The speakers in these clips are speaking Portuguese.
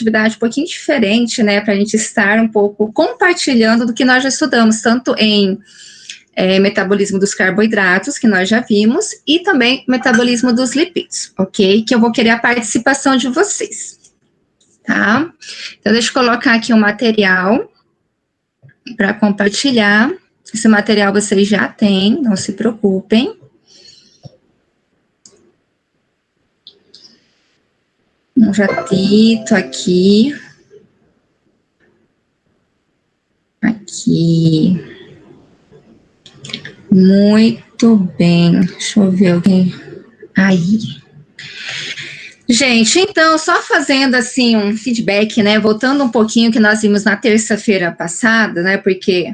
atividade um pouquinho diferente, né, para a gente estar um pouco compartilhando do que nós já estudamos, tanto em metabolismo dos carboidratos, que nós já vimos, e também metabolismo dos lipídios, ok? Que eu vou querer a participação de vocês, tá? Então, deixa eu colocar aqui um material para compartilhar. Esse material vocês já têm, não se preocupem. Um jatito aqui. Aqui. Muito bem. Deixa eu ver alguém. Aí. Gente, então, só fazendo assim um feedback, né? Voltando um pouquinho que nós vimos na terça-feira passada, né? Porque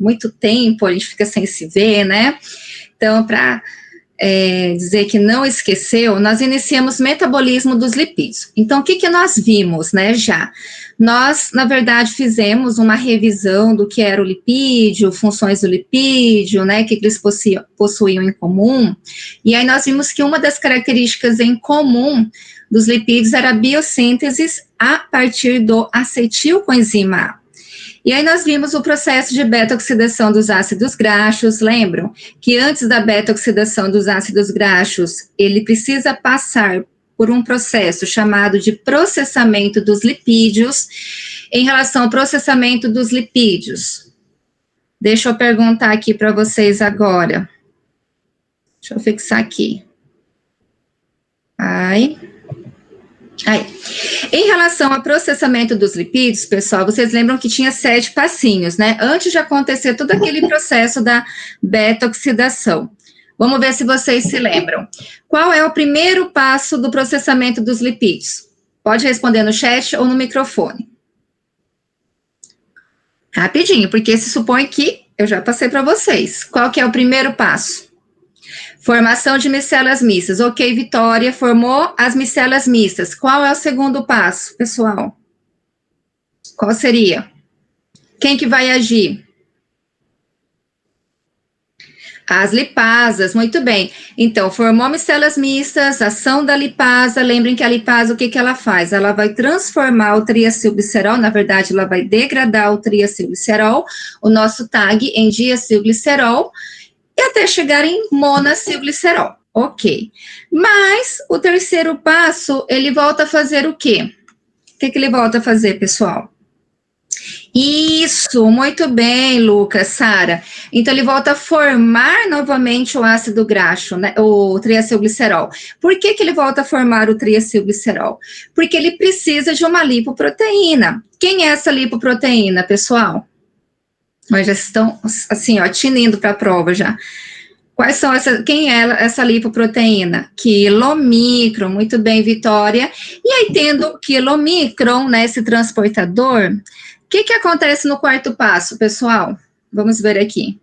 muito tempo a gente fica sem se ver, né? Então, para dizer que não esqueceu, nós iniciamos metabolismo dos lipídios. Então, o que nós vimos, né, já? Nós, na verdade, fizemos uma revisão do que era o lipídio, funções do lipídio, né, o que eles possuíam em comum, e aí nós vimos que uma das características em comum dos lipídios era a biossíntese a partir do acetilcoenzima A. E aí nós vimos o processo de beta-oxidação dos ácidos graxos, lembram? Que antes da beta-oxidação dos ácidos graxos, ele precisa passar por um processo chamado de processamento dos lipídios. Em relação ao processamento dos lipídios, deixa eu perguntar aqui para vocês agora. Deixa eu fixar aqui. Aí. Em relação ao processamento dos lipídios, pessoal, vocês lembram que tinha 7 passinhos, né? Antes de acontecer todo aquele processo da beta-oxidação. Vamos ver se vocês se lembram. Qual é o primeiro passo do processamento dos lipídios? Pode responder no chat ou no microfone. Rapidinho, porque se supõe que eu já passei para vocês. Qual que é o primeiro passo? Formação de micelas mistas. Ok, Vitória, formou as micelas mistas. Qual é o segundo passo, pessoal? Qual seria? Quem que vai agir? As lipasas, muito bem. Então, formou micelas mistas, ação da lipasa. Lembrem que a lipasa, o que que ela faz? Ela vai transformar o triacilglicerol, na verdade, ela vai degradar o triacilglicerol, o nosso TAG, em diacilglicerol, e até chegar em monacilglicerol, ok. Mas o terceiro passo, ele volta a fazer o quê? O que ele volta a fazer, pessoal? Isso, muito bem, Lucas, Sara. Então, ele volta a formar novamente o ácido graxo, né, o triacilglicerol. Por que ele volta a formar o triacilglicerol? Porque ele precisa de uma lipoproteína. Quem é essa lipoproteína, pessoal? Nós já estão, assim, ó, tinindo para a prova já. Quais são quem é essa lipoproteína? Quilomicron, muito bem, Vitória. E aí, tendo quilomicron, né, esse transportador, o que acontece no quarto passo, pessoal? Vamos ver aqui.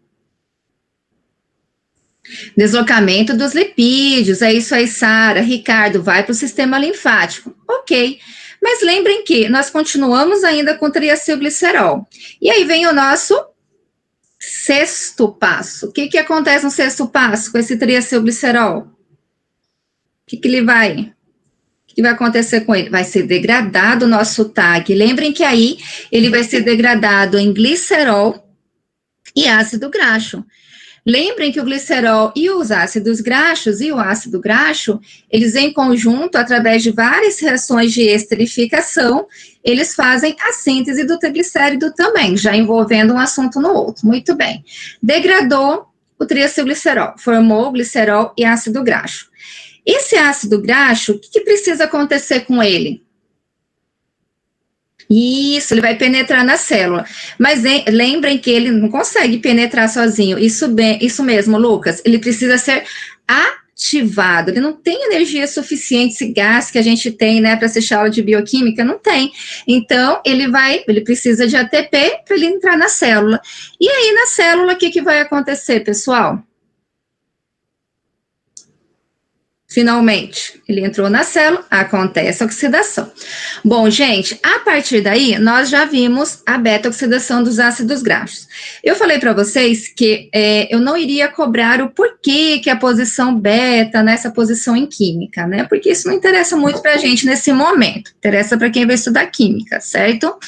Deslocamento dos lipídios, é isso aí, Sara. Ricardo, vai para o sistema linfático. Ok. Mas lembrem que nós continuamos ainda com triacilglicerol. E aí vem o nosso sexto passo. O que acontece no sexto passo com esse triacilglicerol? O que ele vai? O que vai acontecer com ele? Vai ser degradado o nosso TAG. Lembrem que aí ele vai ser degradado em glicerol e ácido graxo. Lembrem que o glicerol e os ácidos graxos e o ácido graxo, eles em conjunto, através de várias reações de esterificação, eles fazem a síntese do triglicérido também, já envolvendo um assunto no outro. Muito bem. Degradou o triacilglicerol, formou glicerol e ácido graxo. Esse ácido graxo, o que precisa acontecer com ele? Isso, ele vai penetrar na célula. Mas lembrem que ele não consegue penetrar sozinho. Isso mesmo, Lucas. Ele precisa ser ativado. Ele não tem energia suficiente, esse gás que a gente tem, né, para assistir aula de bioquímica, não tem. Então, ele precisa de ATP para ele entrar na célula. E aí, na célula, o que vai acontecer, pessoal? Finalmente, ele entrou na célula, acontece a oxidação. Bom, gente, a partir daí, nós já vimos a beta-oxidação dos ácidos graxos. Eu falei para vocês que eu não iria cobrar o porquê que a posição beta nessa posição em química, né? Porque isso não interessa muito para a gente nesse momento, interessa para quem vai estudar química, certo?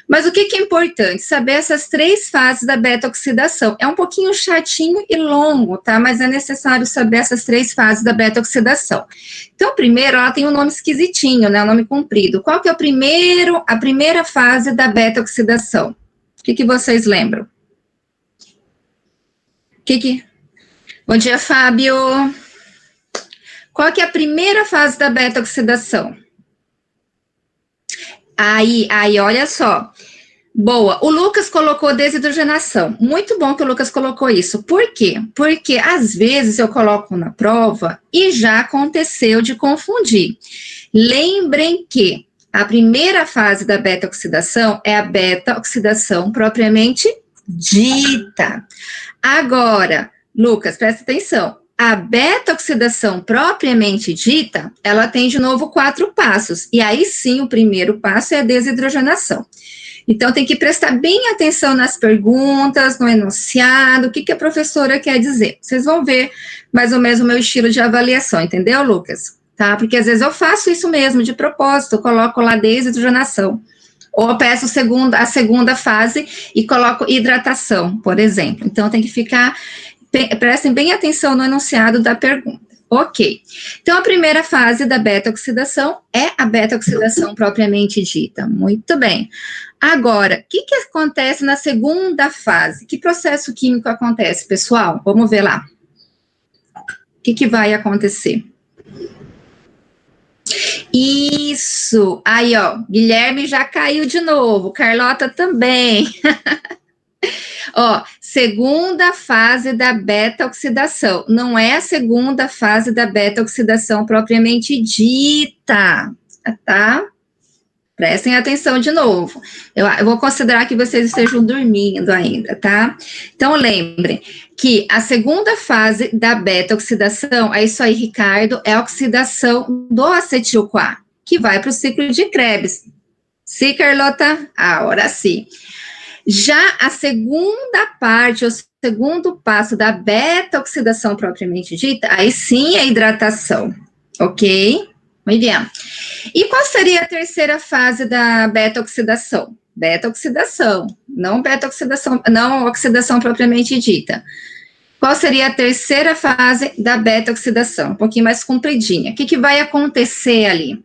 Mas o que é importante? Saber essas 3 fases da beta-oxidação. É um pouquinho chatinho e longo, tá? Mas é necessário saber essas 3 fases da beta-oxidação. Então, primeiro, ela tem um nome esquisitinho, né? Um nome comprido. Qual que é a primeira fase da beta-oxidação? O que vocês lembram? Bom dia, Fábio. Qual que é a primeira fase da beta-oxidação? Aí, olha só. Boa, o Lucas colocou desidrogenação. Muito bom que o Lucas colocou isso. Por quê? Porque às vezes eu coloco na prova e já aconteceu de confundir. Lembrem que a primeira fase da beta-oxidação é a beta-oxidação propriamente dita. Agora, Lucas, presta atenção. A beta-oxidação propriamente dita, ela tem de novo 4 passos. E aí sim, o primeiro passo é a desidrogenação. Então, tem que prestar bem atenção nas perguntas, no enunciado, o que a professora quer dizer. Vocês vão ver mais ou menos o meu estilo de avaliação, entendeu, Lucas? Tá? Porque às vezes eu faço isso mesmo, de propósito, eu coloco lá desidrogenação. Ou eu peço a segunda fase e coloco hidratação, por exemplo. Então, tem que prestem bem atenção no enunciado da pergunta. Ok. Então, a primeira fase da beta-oxidação é a beta-oxidação propriamente dita. Muito bem. Agora, o que acontece na segunda fase? Que processo químico acontece, pessoal? Vamos ver lá. O que vai acontecer? Isso. Aí, ó, Guilherme já caiu de novo. Carlota também. Ó, segunda fase da beta-oxidação. Não é a segunda fase da beta-oxidação propriamente dita, tá? Prestem atenção de novo. Eu vou considerar que vocês estejam dormindo ainda, tá? Então, lembrem que a segunda fase da beta-oxidação, é isso aí, Ricardo, é a oxidação do acetil-CoA, que vai para o ciclo de Krebs. Sim, Carlota? Agora sim. Já a segunda parte, o segundo passo da beta-oxidação propriamente dita, aí sim é hidratação, ok? Muito bem. E qual seria a terceira fase da beta-oxidação? Beta-oxidação, não beta-oxidação, não oxidação propriamente dita. Qual seria a terceira fase da beta-oxidação? Um pouquinho mais compridinha. O que vai acontecer ali?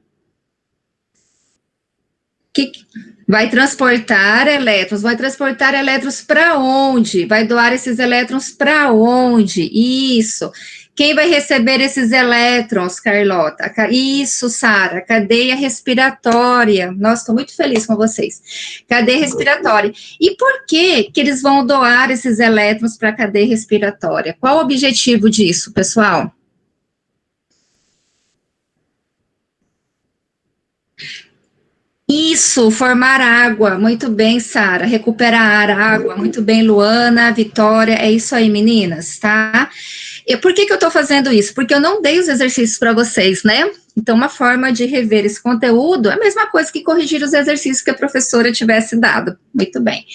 Vai transportar elétrons. Vai transportar elétrons para onde? Vai doar esses elétrons para onde? Isso. Quem vai receber esses elétrons, Carlota? Isso, Sara, cadeia respiratória. Nossa, estou muito feliz com vocês. Cadeia respiratória. E por que eles vão doar esses elétrons para a cadeia respiratória? Qual o objetivo disso, pessoal? Isso, formar água. Muito bem, Sara. Recuperar água. Muito bem, Luana, Vitória. É isso aí, meninas, tá? E por que eu estou fazendo isso? Porque eu não dei os exercícios para vocês, né? Então, uma forma de rever esse conteúdo é a mesma coisa que corrigir os exercícios que a professora tivesse dado. Muito bem.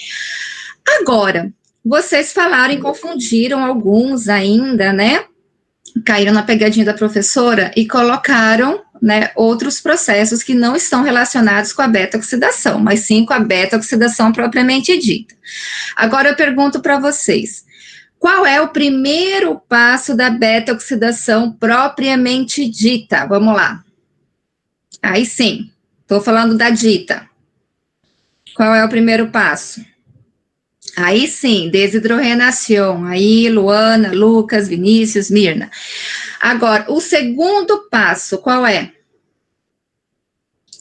Agora, vocês falaram e confundiram alguns ainda, né? Caíram na pegadinha da professora e colocaram, né, outros processos que não estão relacionados com a beta-oxidação, mas sim com a beta-oxidação propriamente dita. Agora eu pergunto para vocês, qual é o primeiro passo da beta-oxidação propriamente dita? Vamos lá. Aí sim, estou falando da dita. Qual é o primeiro passo? Aí sim, desidrogenação. Aí, Luana, Lucas, Vinícius, Mirna. Agora, o segundo passo, qual é?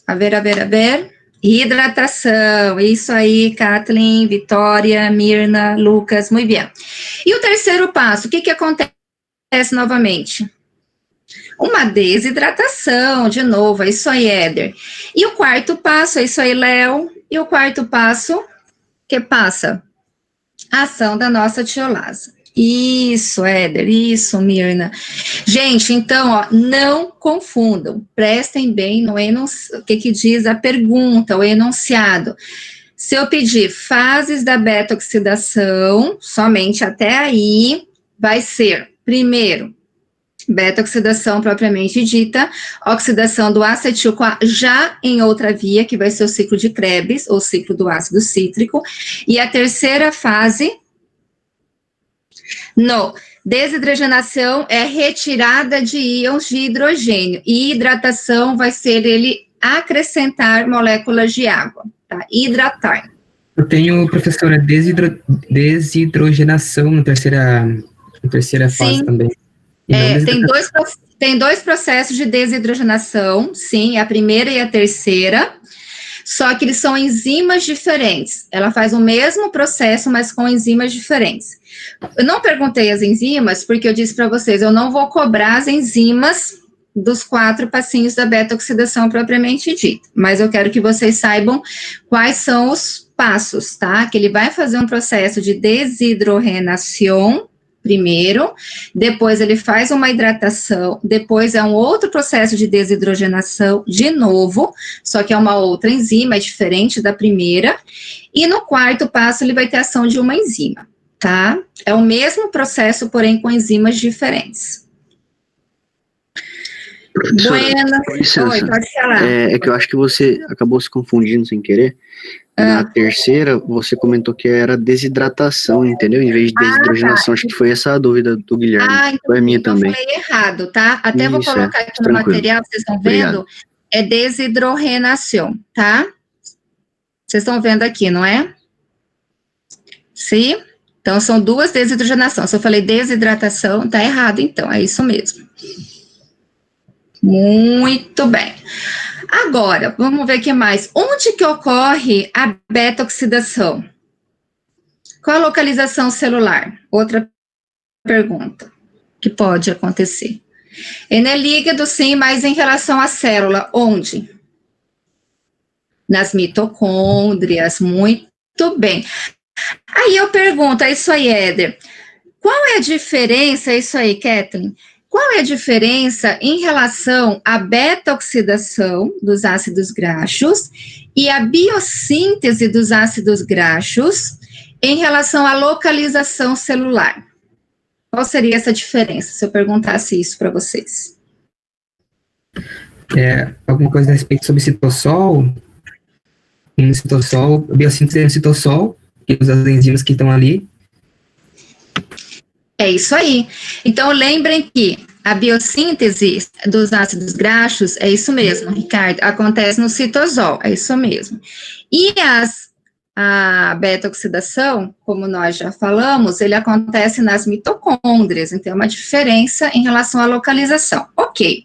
A ver. Hidratação. Isso aí, Kathleen, Vitória, Mirna, Lucas, muito bem. E o terceiro passo, o que acontece novamente? Uma desidratação, de novo, é isso aí, Éder. E o quarto passo, é isso aí, Léo. E o quarto passo, que passa? A ação da nossa tiolase. Isso, Éder, isso, Mirna. Gente, então, ó, não confundam, prestem bem no o que diz a pergunta, o enunciado. Se eu pedir fases da beta-oxidação, somente até aí, vai ser, primeiro, beta-oxidação propriamente dita, oxidação do acetil-CoA já em outra via, que vai ser o ciclo de Krebs, ou ciclo do ácido cítrico, e a terceira fase, desidrogenação é retirada de íons de hidrogênio, e hidratação vai ser ele acrescentar moléculas de água, tá? Hidratar. Eu tenho, professora, desidrogenação na terceira fase também. Tem dois processos de desidrogenação, sim, a primeira e a terceira, só que eles são enzimas diferentes. Ela faz o mesmo processo, mas com enzimas diferentes. Eu não perguntei as enzimas, porque eu disse para vocês, eu não vou cobrar as enzimas dos 4 passinhos da beta-oxidação propriamente dita, mas eu quero que vocês saibam quais são os passos, tá? Que ele vai fazer um processo de desidrogenação primeiro, depois ele faz uma hidratação, depois é um outro processo de desidrogenação de novo, só que é uma outra enzima, é diferente da primeira, e no quarto passo ele vai ter ação de uma enzima, tá? É o mesmo processo, porém com enzimas diferentes. Buenas. Oi, pode falar. É que eu acho que você acabou se confundindo sem querer. Na terceira, você comentou que era desidratação, entendeu? Em vez de desidrogenação, acho que foi essa a dúvida do Guilherme. Então foi a minha também. Eu falei errado, tá? Até vou colocar aqui no material, vocês estão vendo? Obrigado. É desidrogenação, tá? Vocês estão vendo aqui, não é? Sim? Então, são 2 desidrogenações. Se eu falei desidratação, tá errado, então, é isso mesmo. Muito bem. Agora, vamos ver o que mais. Onde que ocorre a beta-oxidação? Qual a localização celular? Outra pergunta que pode acontecer. No líquido, sim, mas em relação à célula, onde? Nas mitocôndrias, muito bem. Aí eu pergunto, é isso aí, Éder, qual é a diferença, é isso aí, Kathleen, qual é a diferença em relação à beta-oxidação dos ácidos graxos e a biossíntese dos ácidos graxos em relação à localização celular? Qual seria essa diferença, se eu perguntasse isso para vocês? Alguma coisa a respeito sobre citossol? No citossol, biossíntese no citossol, que usa as enzimas que estão ali. É isso aí. Então, lembrem que a biossíntese dos ácidos graxos, é isso mesmo, Ricardo, acontece no citosol, é isso mesmo. E a beta-oxidação, como nós já falamos, ele acontece nas mitocôndrias, então é uma diferença em relação à localização. Ok.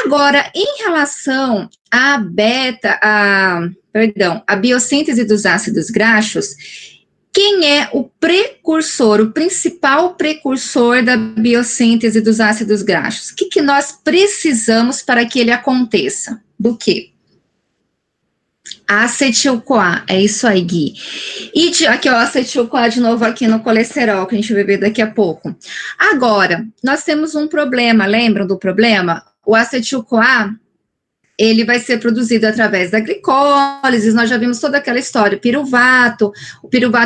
Agora, em relação à a biossíntese dos ácidos graxos, quem é o precursor, o principal precursor da biossíntese dos ácidos graxos? O que nós precisamos para que ele aconteça? Do quê? Acetil-CoA, é isso aí, Gui. E aqui, ó, acetil-CoA de novo aqui no colesterol, que a gente vai ver daqui a pouco. Agora, nós temos um problema, lembram do problema? O acetil-CoA, ele vai ser produzido através da glicólise, nós já vimos toda aquela história, o piruvato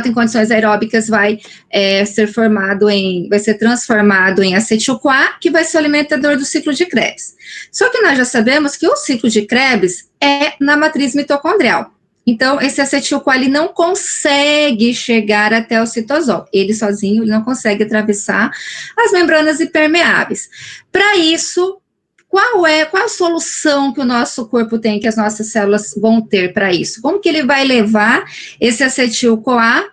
em condições aeróbicas vai ser transformado em acetil-CoA, que vai ser o alimentador do ciclo de Krebs. Só que nós já sabemos que o ciclo de Krebs é na matriz mitocondrial. Então, esse acetil-CoA, ele não consegue chegar até o citosol. Ele sozinho, ele não consegue atravessar as membranas impermeáveis. Para isso, qual a solução que o nosso corpo tem, que as nossas células vão ter para isso? Como que ele vai levar esse acetil-CoA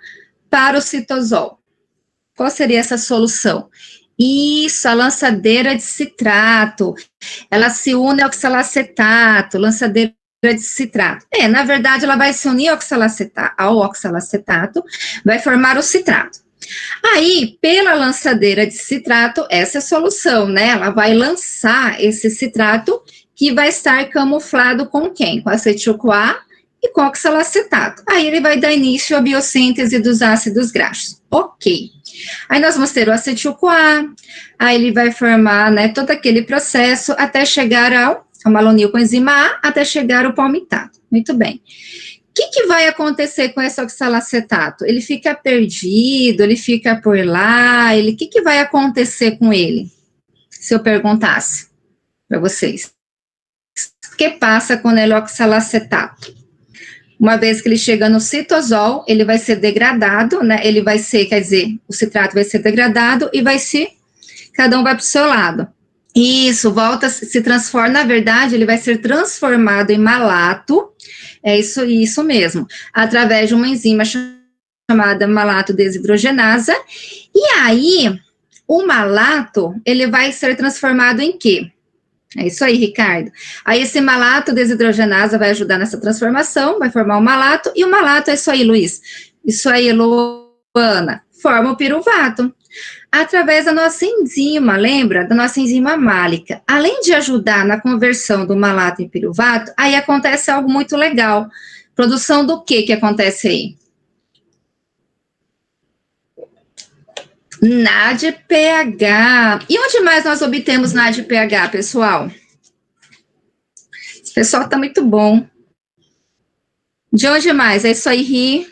para o citosol? Qual seria essa solução? Isso, a lançadeira de citrato. Ela se une ao oxalacetato, lançadeira de citrato. Na verdade, ela vai se unir ao oxalacetato, vai formar o citrato. Aí, pela lançadeira de citrato, essa é a solução, né? Ela vai lançar esse citrato que vai estar camuflado com quem? Com acetil-CoA e com oxalacetato. Aí ele vai dar início à biossíntese dos ácidos graxos. Ok. Aí nós vamos ter o acetil-CoA, aí ele vai formar, né, todo aquele processo até chegar ao malonil com enzima A, até chegar ao palmitato. Muito bem. O que vai acontecer com esse oxalacetato? Ele fica perdido, ele fica por lá, o que vai acontecer com ele? Se eu perguntasse para vocês. O que passa com o oxalacetato? Uma vez que ele chega no citosol, ele vai ser degradado, né? Ele vai ser, quer dizer, o citrato vai ser degradado e cada um vai para o seu lado. Isso, se transforma, na verdade, ele vai ser transformado em malato, é isso mesmo, através de uma enzima chamada malato desidrogenasa, e aí, o malato, ele vai ser transformado em quê? É isso aí, Ricardo. Aí esse malato desidrogenasa vai ajudar nessa transformação, vai formar o malato, e o malato é isso aí, Luiz. Isso aí, Luana, forma o piruvato. Através da nossa enzima, lembra? Da nossa enzima málica. Além de ajudar na conversão do malato em piruvato, aí acontece algo muito legal. Produção do que acontece aí? NADPH. E onde mais nós obtemos NADPH, pessoal? Esse pessoal está muito bom. De onde mais? É isso aí, Ri.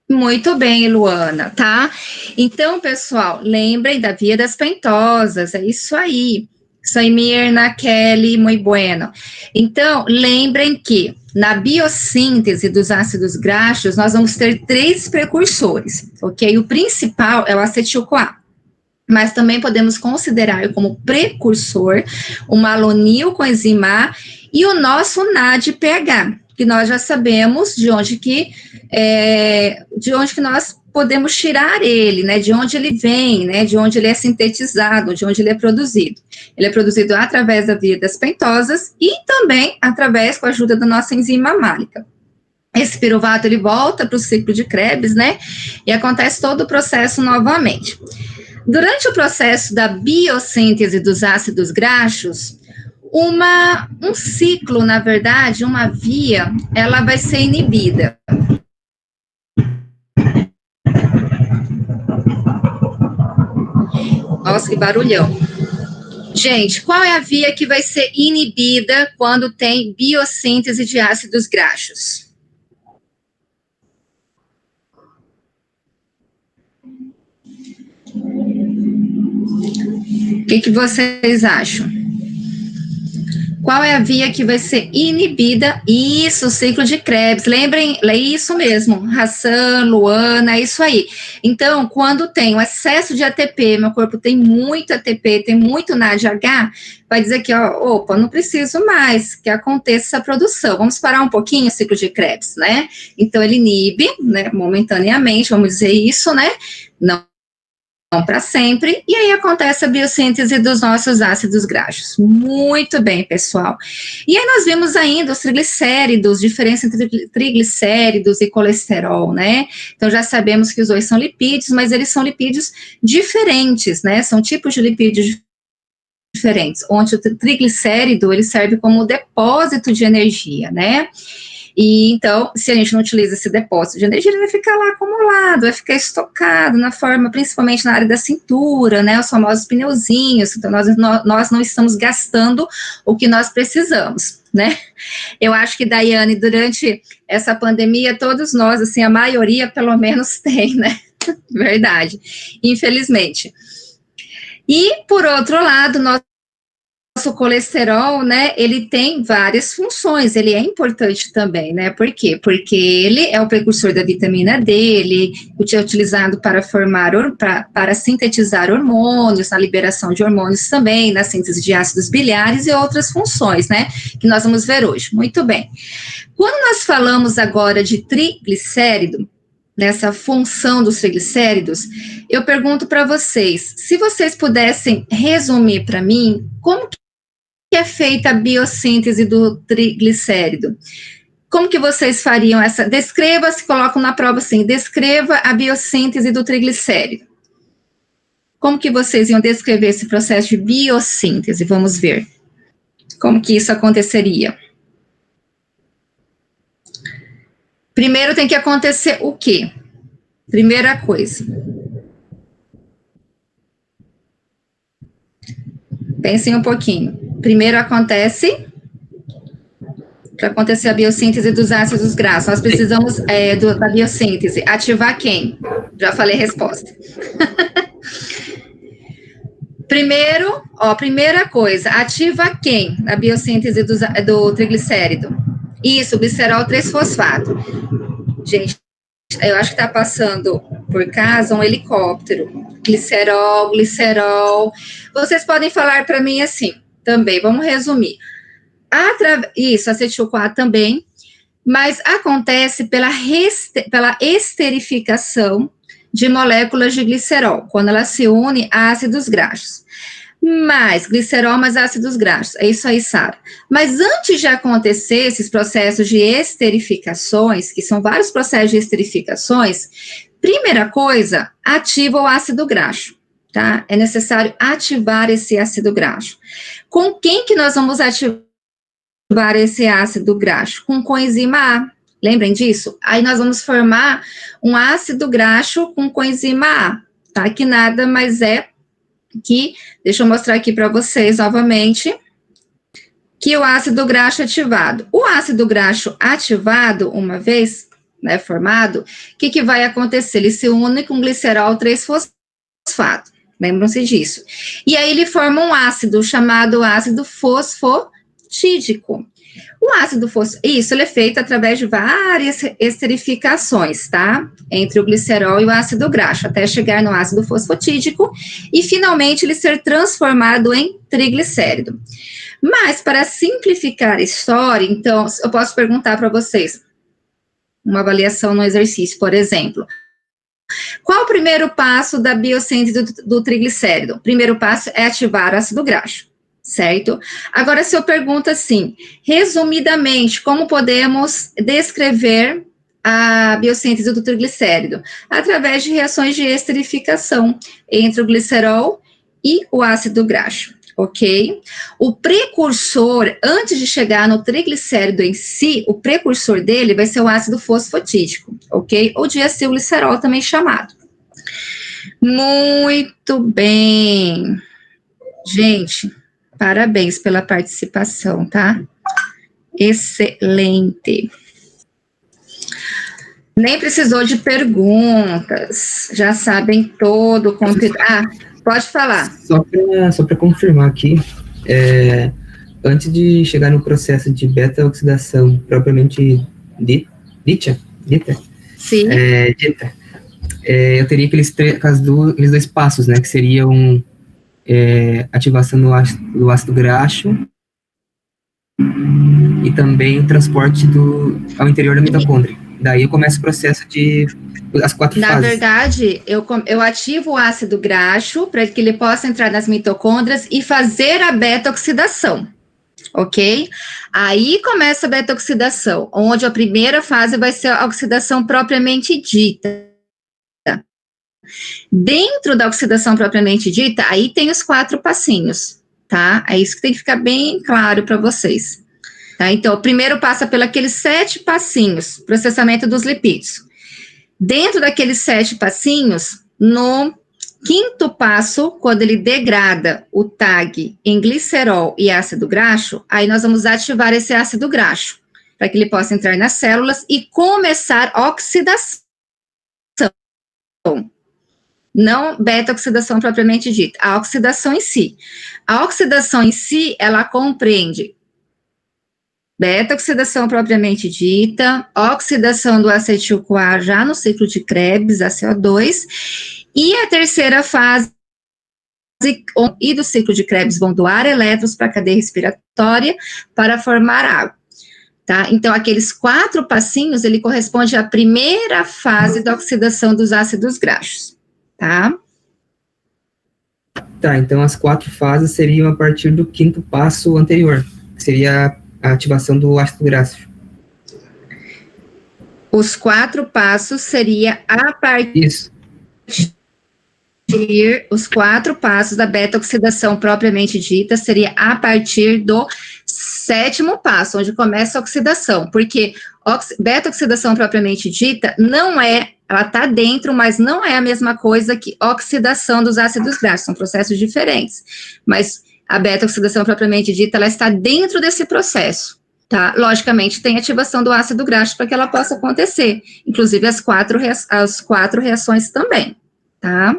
Muito bem, Luana, tá? Então, pessoal, lembrem da via das pentosas, é isso aí. Isso aí, Mirna, Kelly, muito bueno. Então, lembrem que na biossíntese dos ácidos graxos, nós vamos ter 3 precursores, ok? O principal é o acetil-CoA, mas também podemos considerar como precursor o malonil com enzima A e o nosso NADPH, que nós já sabemos de onde que nós podemos tirar ele, né, de onde ele vem, né, de onde ele é sintetizado, de onde ele é produzido. Ele é produzido através da via das pentosas e também através, com a ajuda da nossa enzima málica. Esse piruvato, ele volta para o ciclo de Krebs, né, e acontece todo o processo novamente. Durante o processo da biossíntese dos ácidos graxos, um ciclo, na verdade, uma via, ela vai ser inibida. Nossa, que barulhão. Gente, qual é a via que vai ser inibida quando tem biossíntese de ácidos graxos? O que vocês acham? Qual é a via que vai ser inibida? Isso, ciclo de Krebs. Lembrem, é isso mesmo, Hassan, Luana, é isso aí. Então, quando tem um excesso de ATP, meu corpo tem muito ATP, tem muito NADH, vai dizer que, opa, não preciso mais que aconteça essa produção. Vamos parar um pouquinho o ciclo de Krebs, né? Então, ele inibe, né, momentaneamente, vamos dizer isso, né? Não para sempre, e aí acontece a biossíntese dos nossos ácidos graxos. Muito bem, pessoal. E aí nós vimos ainda os triglicéridos, diferença entre triglicéridos e colesterol, né? Então já sabemos que os dois são lipídios, mas eles são lipídios diferentes, né? São tipos de lipídios diferentes, onde o triglicérido, ele serve como depósito de energia, né? E então, se a gente não utiliza esse depósito de energia, ele vai ficar lá acumulado, vai ficar estocado na forma, principalmente na área da cintura, né, os famosos pneuzinhos. Então, nós não estamos gastando o que nós precisamos, né. Eu acho que, Daiane, durante essa pandemia, todos nós, assim, a maioria, pelo menos, tem, né, verdade, infelizmente. E, por outro lado, nosso colesterol, né, ele tem várias funções, ele é importante também, né, por quê? Porque ele é o precursor da vitamina D, ele é utilizado para para sintetizar hormônios, na liberação de hormônios também, na síntese de ácidos biliares e outras funções, né, que nós vamos ver hoje. Muito bem. Quando nós falamos agora de triglicérido, nessa função dos triglicéridos, eu pergunto para vocês, se vocês pudessem resumir para mim, como que é feita a biossíntese do triglicérido? Como que vocês fariam essa? Descreva, se colocam na prova assim, descreva a biossíntese do triglicérido. Como que vocês iam descrever esse processo de biossíntese? Vamos ver. Como que isso aconteceria? Primeiro tem que acontecer o quê? Primeira coisa. Pensem um pouquinho. Primeiro acontece, para acontecer a biossíntese dos ácidos graxos, nós precisamos da biossíntese. Ativar quem? Já falei a resposta. Primeiro, primeira coisa, ativa quem na biossíntese do triglicérido? Isso, glicerol 3-fosfato. Gente, eu acho que está passando por casa um helicóptero. Glicerol. Vocês podem falar para mim assim, também, vamos resumir. Isso, acetil-CoA também, mas acontece pela esterificação de moléculas de glicerol, quando ela se une a ácidos graxos. Mais glicerol, mais ácidos graxos. É isso aí, Sara. Mas antes de acontecer esses processos de esterificações, que são vários processos de esterificações, primeira coisa, ativa o ácido graxo, tá? É necessário ativar esse ácido graxo. Com quem que nós vamos ativar esse ácido graxo? Com coenzima A. Lembrem disso? Aí nós vamos formar um ácido graxo com coenzima A, tá? Que nada mais é que, deixa eu mostrar aqui para vocês novamente, que o ácido graxo ativado. O ácido graxo ativado, uma vez, né, formado, o que vai acontecer? Ele se une com glicerol 3-fosfato, lembram-se disso. E aí ele forma um ácido chamado ácido fosfotídico. O ácido isso, ele é feito através de várias esterificações, tá? Entre o glicerol e o ácido graxo, até chegar no ácido fosfotídico e, finalmente, ele ser transformado em triglicérido. Mas, para simplificar a história, então, eu posso perguntar para vocês, uma avaliação no exercício, por exemplo. Qual o primeiro passo da biossíntese do triglicérido? O primeiro passo é ativar o ácido graxo. Certo? Agora, se eu pergunto assim, resumidamente, como podemos descrever a biossíntese do triglicérido? Através de reações de esterificação entre o glicerol e o ácido graxo, ok? O precursor, antes de chegar no triglicérido em si, o precursor dele vai ser o ácido fosfotídico, ok? Ou diacilglicerol, também chamado. Muito bem. Gente, parabéns pela participação, tá? Excelente. Nem precisou de perguntas, já sabem todo o conteúdo. Pode falar. Só para confirmar aqui, antes de chegar no processo de beta-oxidação propriamente dita, sim. Eu teria aqueles dois passos, né, que seriam ativação do ácido graxo e também o transporte ao interior da mitocôndria. Daí começa o processo de as 4 fases. Na verdade, eu ativo o ácido graxo para que ele possa entrar nas mitocôndrias e fazer a beta-oxidação, ok? Aí começa a beta-oxidação, onde a primeira fase vai ser a oxidação propriamente dita. Dentro da oxidação propriamente dita, aí tem os 4 passinhos, tá? É isso que tem que ficar bem claro para vocês. Tá? Então, o primeiro passa pelos 7 passinhos, processamento dos lipídios. Dentro daqueles 7 passinhos, no 5º passo, quando ele degrada o TAG em glicerol e ácido graxo, aí nós vamos ativar esse ácido graxo, para que ele possa entrar nas células e começar a oxidação. Não beta-oxidação propriamente dita, a oxidação em si. A oxidação em si, ela compreende beta-oxidação propriamente dita, oxidação do acetil-CoA já no ciclo de Krebs, a CO2, e a terceira fase e do ciclo de Krebs vão doar elétrons para a cadeia respiratória para formar água. Tá? Então, aqueles 4 passinhos, ele corresponde à primeira fase da oxidação dos ácidos graxos. Tá? Tá, então as 4 fases seriam a partir do 5º passo anterior, que seria a ativação do ácido graxo. Os 4 passos seria a partir... Isso. Os 4 passos da beta-oxidação propriamente dita seria a partir do 7º passo, onde começa a oxidação, porque Beta-oxidação propriamente dita não é, ela está dentro, mas não é a mesma coisa que oxidação dos ácidos graxos, são processos diferentes. Mas a beta-oxidação propriamente dita, ela está dentro desse processo, tá? Logicamente, tem ativação do ácido graxo para que ela possa acontecer, inclusive as quatro reações também, tá?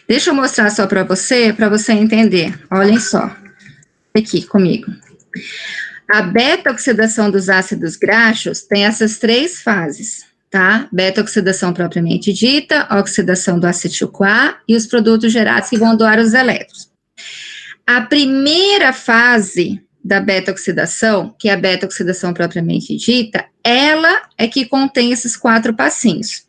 Deixa eu mostrar só para você entender. Olhem só, aqui comigo. A beta-oxidação dos ácidos graxos tem essas 3 fases, tá? Beta-oxidação propriamente dita, oxidação do acetil-CoA e os produtos gerados que vão doar os elétrons. A primeira fase da beta-oxidação, que é a beta-oxidação propriamente dita, ela é que contém esses 4 passinhos.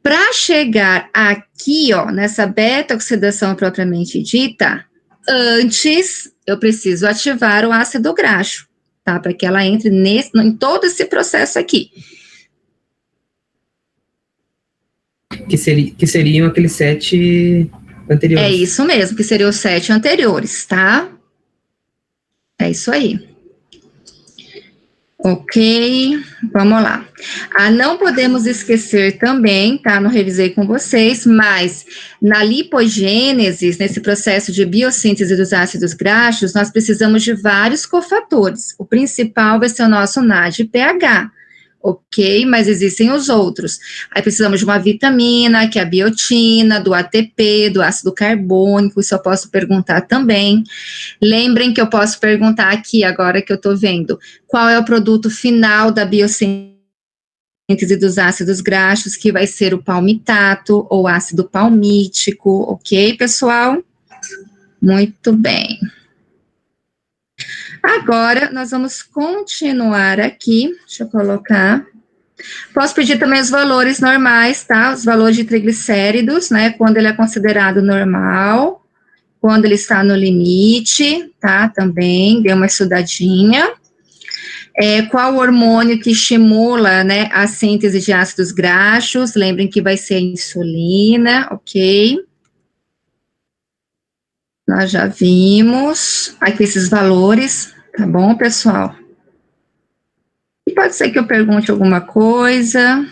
Para chegar aqui, ó, nessa beta-oxidação propriamente dita, antes eu preciso ativar o ácido graxo, tá? Para que ela entre em todo esse processo aqui. Que seriam aqueles 7 anteriores. É isso mesmo, que seriam os 7 anteriores, tá? É isso aí. Ok, vamos lá. Não podemos esquecer também, tá? Não revisei com vocês, mas na lipogênese, nesse processo de biossíntese dos ácidos graxos, nós precisamos de vários cofatores. O principal vai ser o nosso NADPH, ok? Mas existem os outros. Aí precisamos de uma vitamina, que é a biotina, do ATP, do ácido carbônico, isso eu posso perguntar também. Lembrem que eu posso perguntar aqui, agora que eu tô vendo, qual é o produto final da biossíntese dos ácidos graxos, que vai ser o palmitato ou ácido palmítico, ok, pessoal? Muito bem. Agora, nós vamos continuar aqui, deixa eu colocar. Posso pedir também os valores normais, tá? Os valores de triglicéridos, né? Quando ele é considerado normal, quando ele está no limite, tá? Também, dê uma estudadinha. Qual hormônio que estimula, né, a síntese de ácidos graxos? Lembrem que vai ser a insulina, ok? Nós já vimos aqui esses valores, tá bom, pessoal? E pode ser que eu pergunte alguma coisa.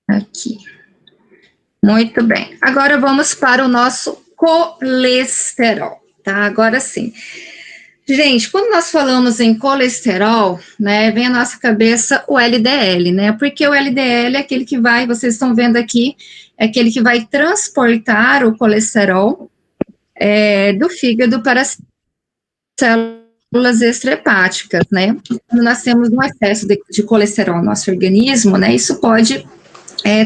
Aqui. Muito bem. Agora vamos para o nosso colesterol, tá? Agora sim. Gente, quando nós falamos em colesterol, né, vem à nossa cabeça o LDL, né? Porque o LDL é aquele que vai, vocês estão vendo aqui, é aquele que vai transportar o colesterol do fígado para as células extrahepáticas, né? Quando nós temos um excesso de colesterol no nosso organismo, né, isso pode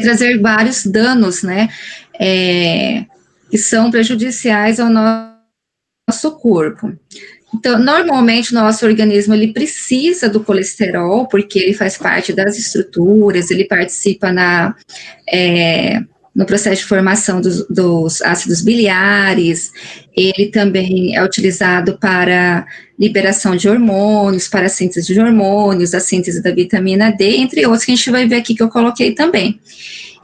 trazer vários danos, né, que são prejudiciais ao nosso corpo. Então, normalmente, o nosso organismo, ele precisa do colesterol, porque ele faz parte das estruturas, ele participa no processo de formação dos ácidos biliares, ele também é utilizado para liberação de hormônios, para a síntese de hormônios, a síntese da vitamina D, entre outros que a gente vai ver aqui que eu coloquei também.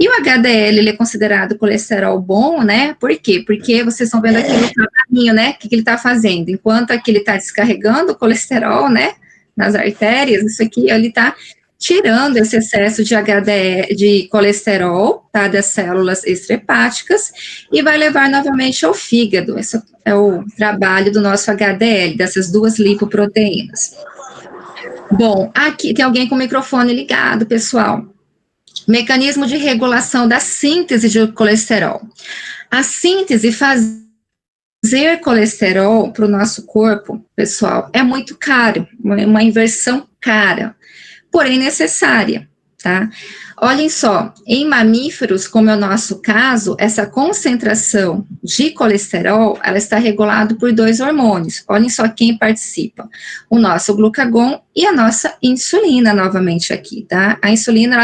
E o HDL, ele é considerado colesterol bom, né? Por quê? Porque vocês estão vendo aqui no caminho, né? O que ele está fazendo? Enquanto aqui ele está descarregando o colesterol, né? Nas artérias, isso aqui, ele está tirando esse excesso de HDL, de colesterol, tá? Das células extrahepáticas e vai levar novamente ao fígado. Esse é o trabalho do nosso HDL, dessas 2 lipoproteínas. Bom, aqui tem alguém com o microfone ligado, pessoal. Mecanismo de regulação da síntese de colesterol. A síntese, fazer colesterol para o nosso corpo, pessoal, é muito caro, uma inversão cara, porém necessária, tá? Olhem só, em mamíferos, como é o nosso caso, essa concentração de colesterol, ela está regulada por 2 hormônios. Olhem só quem participa. O nosso glucagon e a nossa insulina, novamente aqui, tá? A insulina,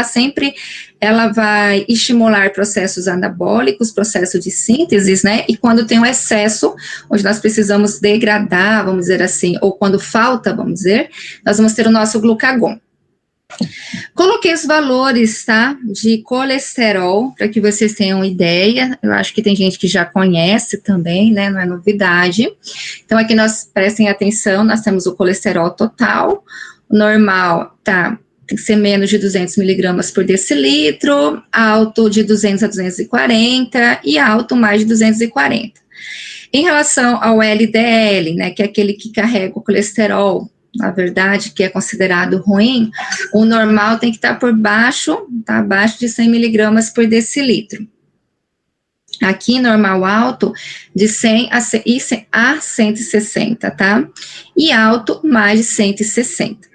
ela vai estimular processos anabólicos, processo de síntese, né? E quando tem um excesso, onde nós precisamos degradar, vamos dizer assim, ou quando falta, vamos dizer, nós vamos ter o nosso glucagon. Coloquei os valores, tá, de colesterol, para que vocês tenham ideia. Eu acho que tem gente que já conhece também, né, não é novidade. Então, aqui nós, prestem atenção, nós temos o colesterol total, o normal, tá, tem que ser menos de 200 miligramas por decilitro, alto de 200 a 240 e alto mais de 240. Em relação ao LDL, né, que é aquele que carrega o colesterol, na verdade, que é considerado ruim, o normal tem que estar por baixo, tá, abaixo de 100 miligramas por decilitro. Aqui, normal alto, de 100 a 160, tá? E alto, mais de 160.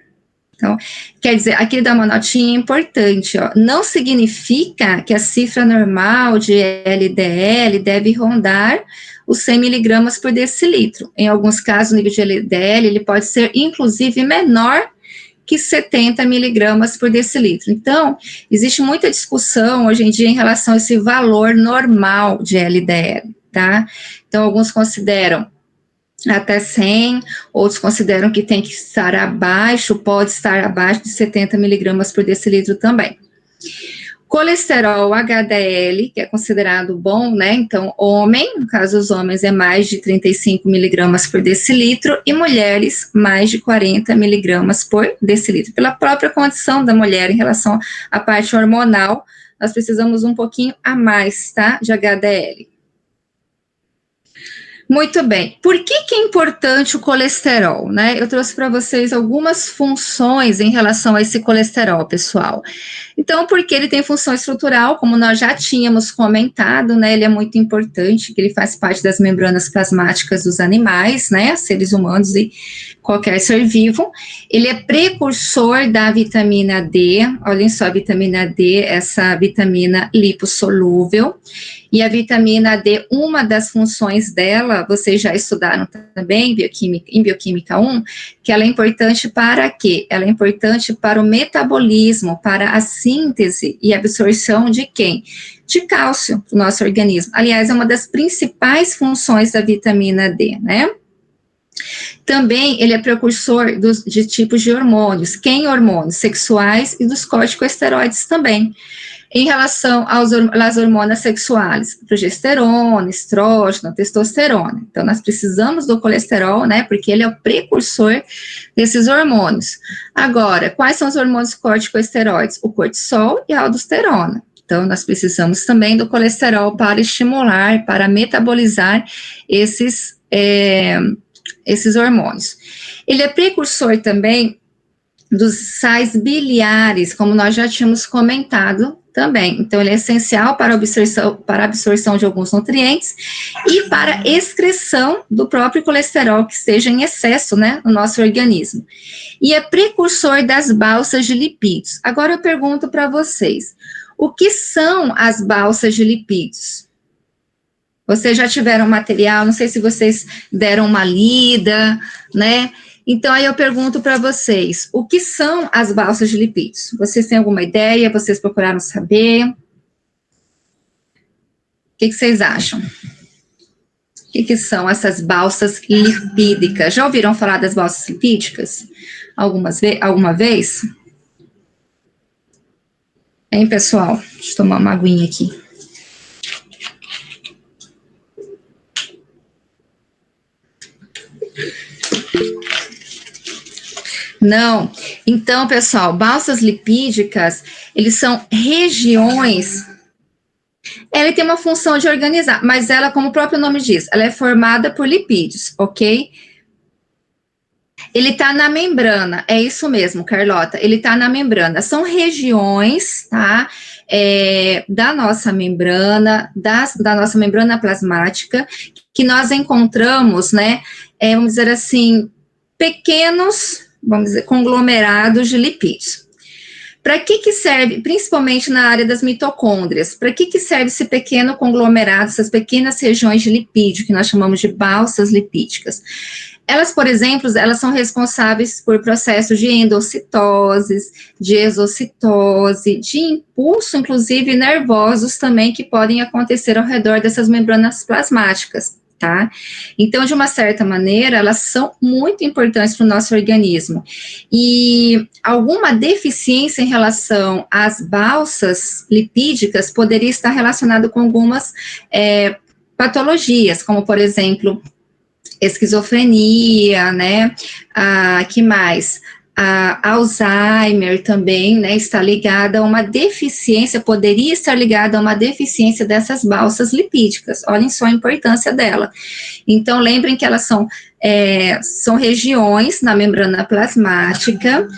Então, quer dizer, aqui dá uma notinha importante, ó. Não significa que a cifra normal de LDL deve rondar os 100 miligramas por decilitro. Em alguns casos, o nível de LDL, ele pode ser, inclusive, menor que 70 miligramas por decilitro. Então, existe muita discussão hoje em dia em relação a esse valor normal de LDL, tá? Então, alguns consideram até 100, outros consideram que tem que estar abaixo, pode estar abaixo de 70 miligramas por decilitro também. Colesterol HDL, que é considerado bom, né, então homem, no caso os homens é mais de 35 miligramas por decilitro, e mulheres mais de 40 miligramas por decilitro. Pela própria condição da mulher em relação à parte hormonal, nós precisamos um pouquinho a mais, tá, de HDL. Muito bem. Por que é importante o colesterol, né? Eu trouxe para vocês algumas funções em relação a esse colesterol, pessoal. Então, porque ele tem função estrutural, como nós já tínhamos comentado, né? Ele é muito importante, que ele faz parte das membranas plasmáticas dos animais, né? Seres humanos e qualquer ser vivo. Ele é precursor da vitamina D. Olhem só, a vitamina D, essa vitamina lipossolúvel. E a vitamina D, uma das funções dela, vocês já estudaram também em Bioquímica 1, que ela é importante para quê? Ela é importante para o metabolismo, para a síntese e absorção de quem? De cálcio no nosso organismo. Aliás, é uma das principais funções da vitamina D, né? Também ele é precursor de tipos de hormônios. Quem hormônios? Sexuais e dos corticosteroides também. Em relação às hormonas sexuais, progesterona, estrógeno, testosterona. Então, nós precisamos do colesterol, né, porque ele é o precursor desses hormônios. Agora, quais são os hormônios corticosteroides? O cortisol e a aldosterona. Então, nós precisamos também do colesterol para estimular, para metabolizar esses hormônios. Ele é precursor também dos sais biliares, como nós já tínhamos comentado também. Então, ele é essencial para a absorção de alguns nutrientes e para a excreção do próprio colesterol que esteja em excesso, né, no nosso organismo. E é precursor das balsas de lipídios. Agora eu pergunto para vocês, o que são as balsas de lipídios? Vocês já tiveram material, não sei se vocês deram uma lida, né? Então, aí eu pergunto para vocês, o que são as balsas de lipídios? Vocês têm alguma ideia? Vocês procuraram saber? O que vocês acham? O que são essas balsas lipídicas? Já ouviram falar das balsas lipídicas? Alguma vez? Hein, pessoal? Deixa eu tomar uma aguinha aqui. Não. Então, pessoal, balsas lipídicas, eles são regiões. Ela tem uma função de organizar, mas ela, como o próprio nome diz, ela é formada por lipídios, ok? Ele está na membrana, é isso mesmo, Carlota, ele está na membrana. São regiões, tá? Da nossa membrana, da nossa membrana plasmática, que nós encontramos, né? Vamos dizer assim, pequenos, vamos dizer, conglomerados de lipídios. Para que serve, principalmente na área das mitocôndrias, para que serve esse pequeno conglomerado, essas pequenas regiões de lipídio, que nós chamamos de balsas lipídicas? Elas, por exemplo, elas são responsáveis por processos de endocitose, de exocitose, de impulso, inclusive nervosos também, que podem acontecer ao redor dessas membranas plasmáticas. tá? Então, de uma certa maneira, elas são muito importantes para o nosso organismo. E alguma deficiência em relação às balsas lipídicas poderia estar relacionada com algumas patologias, como, por exemplo, esquizofrenia, né? Que mais? Alzheimer também, né, está ligada a uma deficiência, poderia estar ligada a uma deficiência dessas balsas lipídicas. Olhem só a importância dela. Então, lembrem que elas são regiões na membrana plasmática,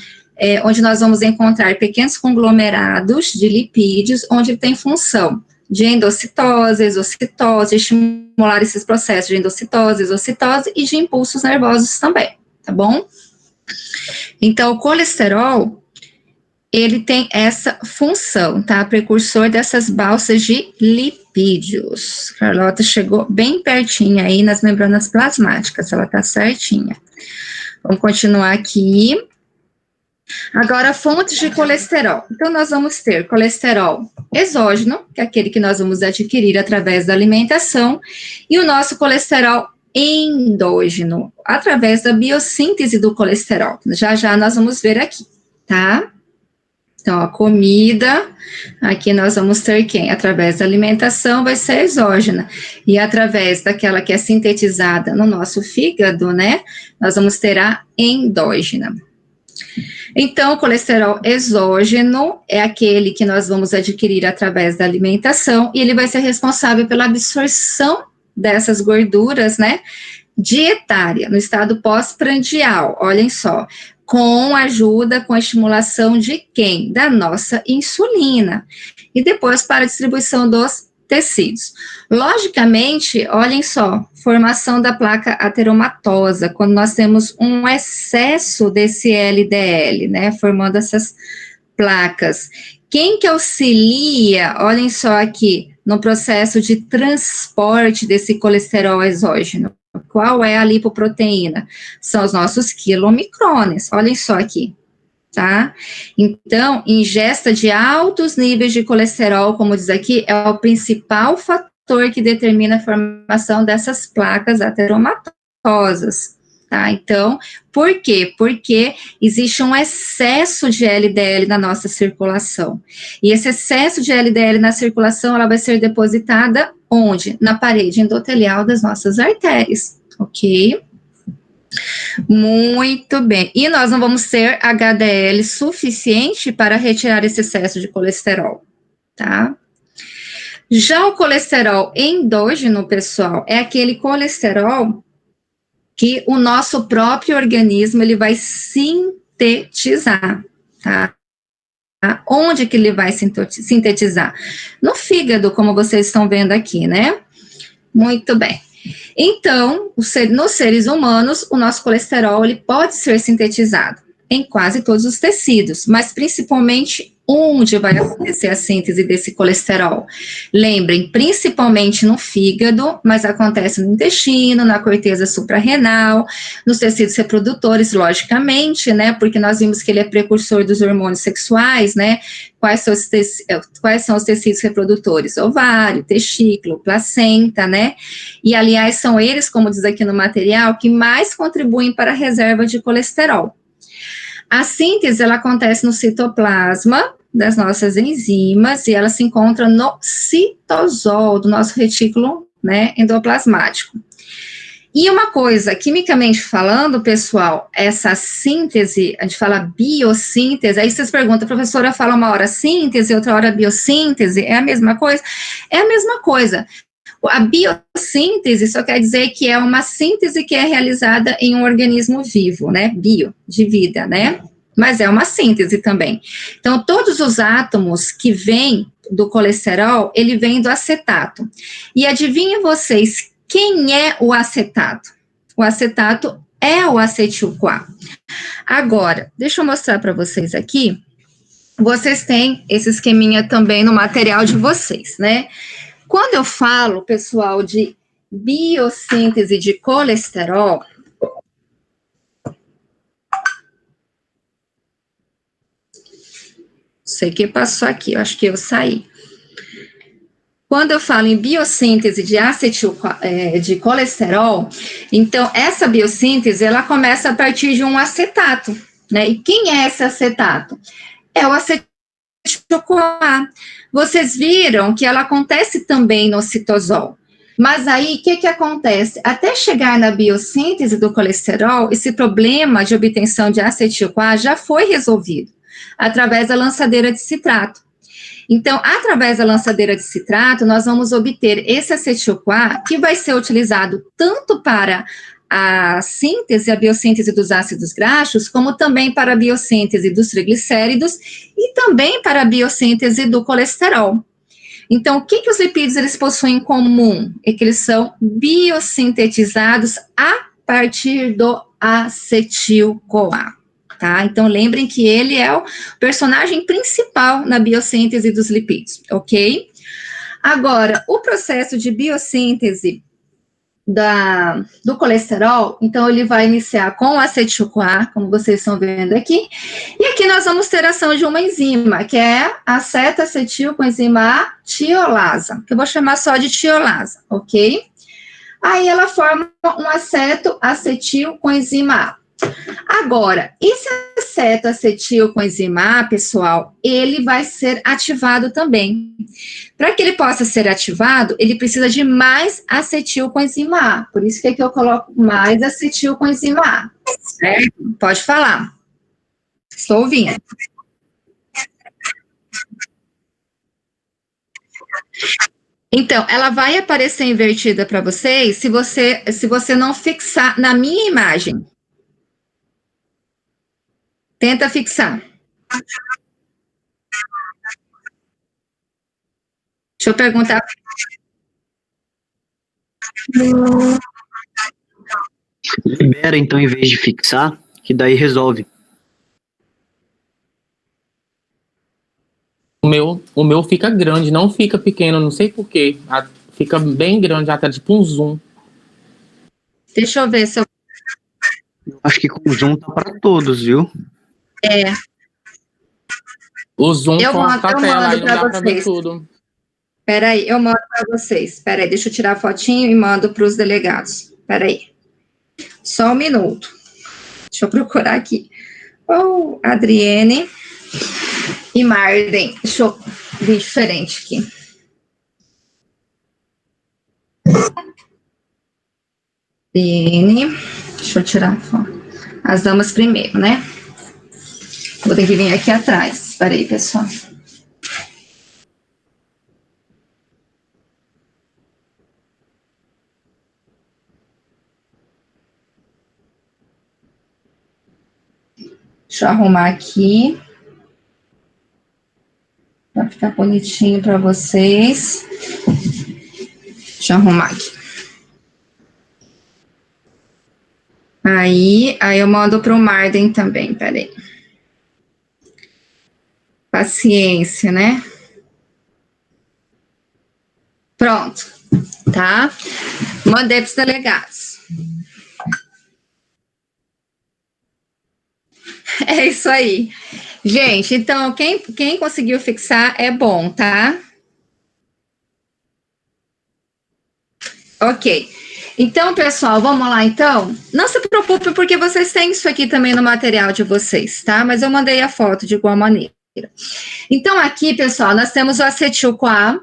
onde nós vamos encontrar pequenos conglomerados de lipídios, onde tem função de endocitose, exocitose, estimular esses processos de endocitose, exocitose e de impulsos nervosos também, tá bom? Então, o colesterol, ele tem essa função, tá? Precursor dessas balsas de lipídios. Carlota chegou bem pertinho aí nas membranas plasmáticas, ela tá certinha. Vamos continuar aqui. Agora, fontes de colesterol. Então, nós vamos ter colesterol exógeno, que é aquele que nós vamos adquirir através da alimentação, e o nosso colesterol endógeno, através da biossíntese do colesterol. Já nós vamos ver aqui, tá? Então, a comida, aqui nós vamos ter quem? Através da alimentação vai ser exógena, e através daquela que é sintetizada no nosso fígado, né, nós vamos ter a endógena. Então, o colesterol exógeno é aquele que nós vamos adquirir através da alimentação, e ele vai ser responsável pela absorção dessas gorduras, né, dietária, no estado pós-prandial, olhem só, com a estimulação de quem? Da nossa insulina, e depois para a distribuição dos tecidos. Logicamente, olhem só, formação da placa ateromatosa, quando nós temos um excesso desse LDL, né, formando essas placas. Quem que auxilia, olhem só aqui, no processo de transporte desse colesterol exógeno? Qual é a lipoproteína? São os nossos quilomicrones, olhem só aqui, tá? Então, ingesta de altos níveis de colesterol, como diz aqui, é o principal fator que determina a formação dessas placas ateromatosas, tá? Então, por quê? Porque existe um excesso de LDL na nossa circulação. E esse excesso de LDL na circulação, ela vai ser depositada onde? Na parede endotelial das nossas artérias, ok? Muito bem. E nós não vamos ter HDL suficiente para retirar esse excesso de colesterol, tá? Já o colesterol endógeno, pessoal, é aquele colesterol que o nosso próprio organismo, ele vai sintetizar, tá? Onde que ele vai sintetizar? No fígado, como vocês estão vendo aqui, né? Muito bem. Então, nos seres humanos, o nosso colesterol, ele pode ser sintetizado em quase todos os tecidos, mas principalmente onde vai acontecer a síntese desse colesterol. Lembrem, principalmente no fígado, mas acontece no intestino, na corteza suprarrenal, nos tecidos reprodutores, logicamente, né, porque nós vimos que ele é precursor dos hormônios sexuais, né, quais são os tecidos reprodutores? Ovário, testículo, placenta, né, e aliás são eles, como diz aqui no material, que mais contribuem para a reserva de colesterol. A síntese, ela acontece no citoplasma das nossas enzimas e ela se encontra no citosol do nosso retículo, né, endoplasmático. E uma coisa, quimicamente falando, pessoal, essa síntese, a gente fala biossíntese, aí vocês perguntam, a professora fala uma hora síntese, outra hora biossíntese, é a mesma coisa? É a mesma coisa. A biossíntese só quer dizer que é uma síntese que é realizada em um organismo vivo, né? Bio, de vida, né? Mas é uma síntese também. Então, todos os átomos que vêm do colesterol, ele vem do acetato. E adivinhem vocês, quem é o acetato? O acetato é o acetil-CoA. Agora, deixa eu mostrar para vocês aqui. Vocês têm esse esqueminha também no material de vocês, né? Quando eu falo, pessoal, de biossíntese de colesterol, sei que passou aqui, eu acho que eu saí. quando eu falo em biossíntese de colesterol, então essa biossíntese, ela começa a partir de um acetato, né? E quem é esse acetato? É o acetil-CoA. Vocês viram que ela acontece também no citosol. Mas aí, o que acontece? Até chegar na biossíntese do colesterol, esse problema de obtenção de acetil-CoA já foi resolvido através da lançadeira de citrato. Então, através da lançadeira de citrato, nós vamos obter esse acetil-CoA, que vai ser utilizado tanto para a síntese, a biossíntese dos ácidos graxos, como também para a biossíntese dos triglicéridos e também para a biossíntese do colesterol. Então, o que os lipídios eles possuem em comum? É que eles são biossintetizados a partir do acetil-CoA, tá? Então, lembrem que ele é o personagem principal na biossíntese dos lipídios, ok? Agora, o processo de biossíntese do colesterol, então ele vai iniciar com o acetil-CoA, como vocês estão vendo aqui, e aqui nós vamos ter a ação de uma enzima, que é a aceta-acetil-coenzima A tiolasa, que eu vou chamar só de tiolasa, ok? Aí ela forma um aceto-acetil-coenzima A. Agora, esse acetoacetil-coenzima A, pessoal, ele vai ser ativado também. Para que ele possa ser ativado, ele precisa de mais acetil-coenzima A. Por isso que aqui eu coloco mais acetil-coenzima A. Certo? Pode falar. Estou ouvindo. Então, ela vai aparecer invertida para vocês se você não fixar na minha imagem. Tenta fixar. Deixa eu perguntar. Libera, então, em vez de fixar, que daí resolve. O meu fica grande, não fica pequeno, não sei porquê. Fica bem grande, até tipo um zoom. Deixa eu ver se eu... Acho que com o zoom tá para todos, viu? É. O zoom corta a tela, aí não dá pra ver tudo. Peraí, eu mando para vocês. Peraí, deixa eu tirar a fotinho e mando para os delegados. Peraí. Só um minuto. Deixa eu procurar aqui. Oh, Adriene e Marden. Deixa eu ver diferente aqui. Adriene. Deixa eu tirar a foto. As damas primeiro, né? Vou ter que vir aqui atrás. Peraí, pessoal. Deixa eu arrumar aqui. Vai ficar bonitinho para vocês. Deixa eu arrumar aqui. Aí eu mando para o Marden também, peraí. Paciência, né? Pronto, tá? Mandei para os delegados. É isso aí. Gente, então, quem conseguiu fixar é bom, tá? Ok. Então, pessoal, vamos lá, então? Não se preocupe, porque vocês têm isso aqui também no material de vocês, tá? Mas eu mandei a foto de igual maneira. Então, aqui, pessoal, nós temos o acetil-CoA.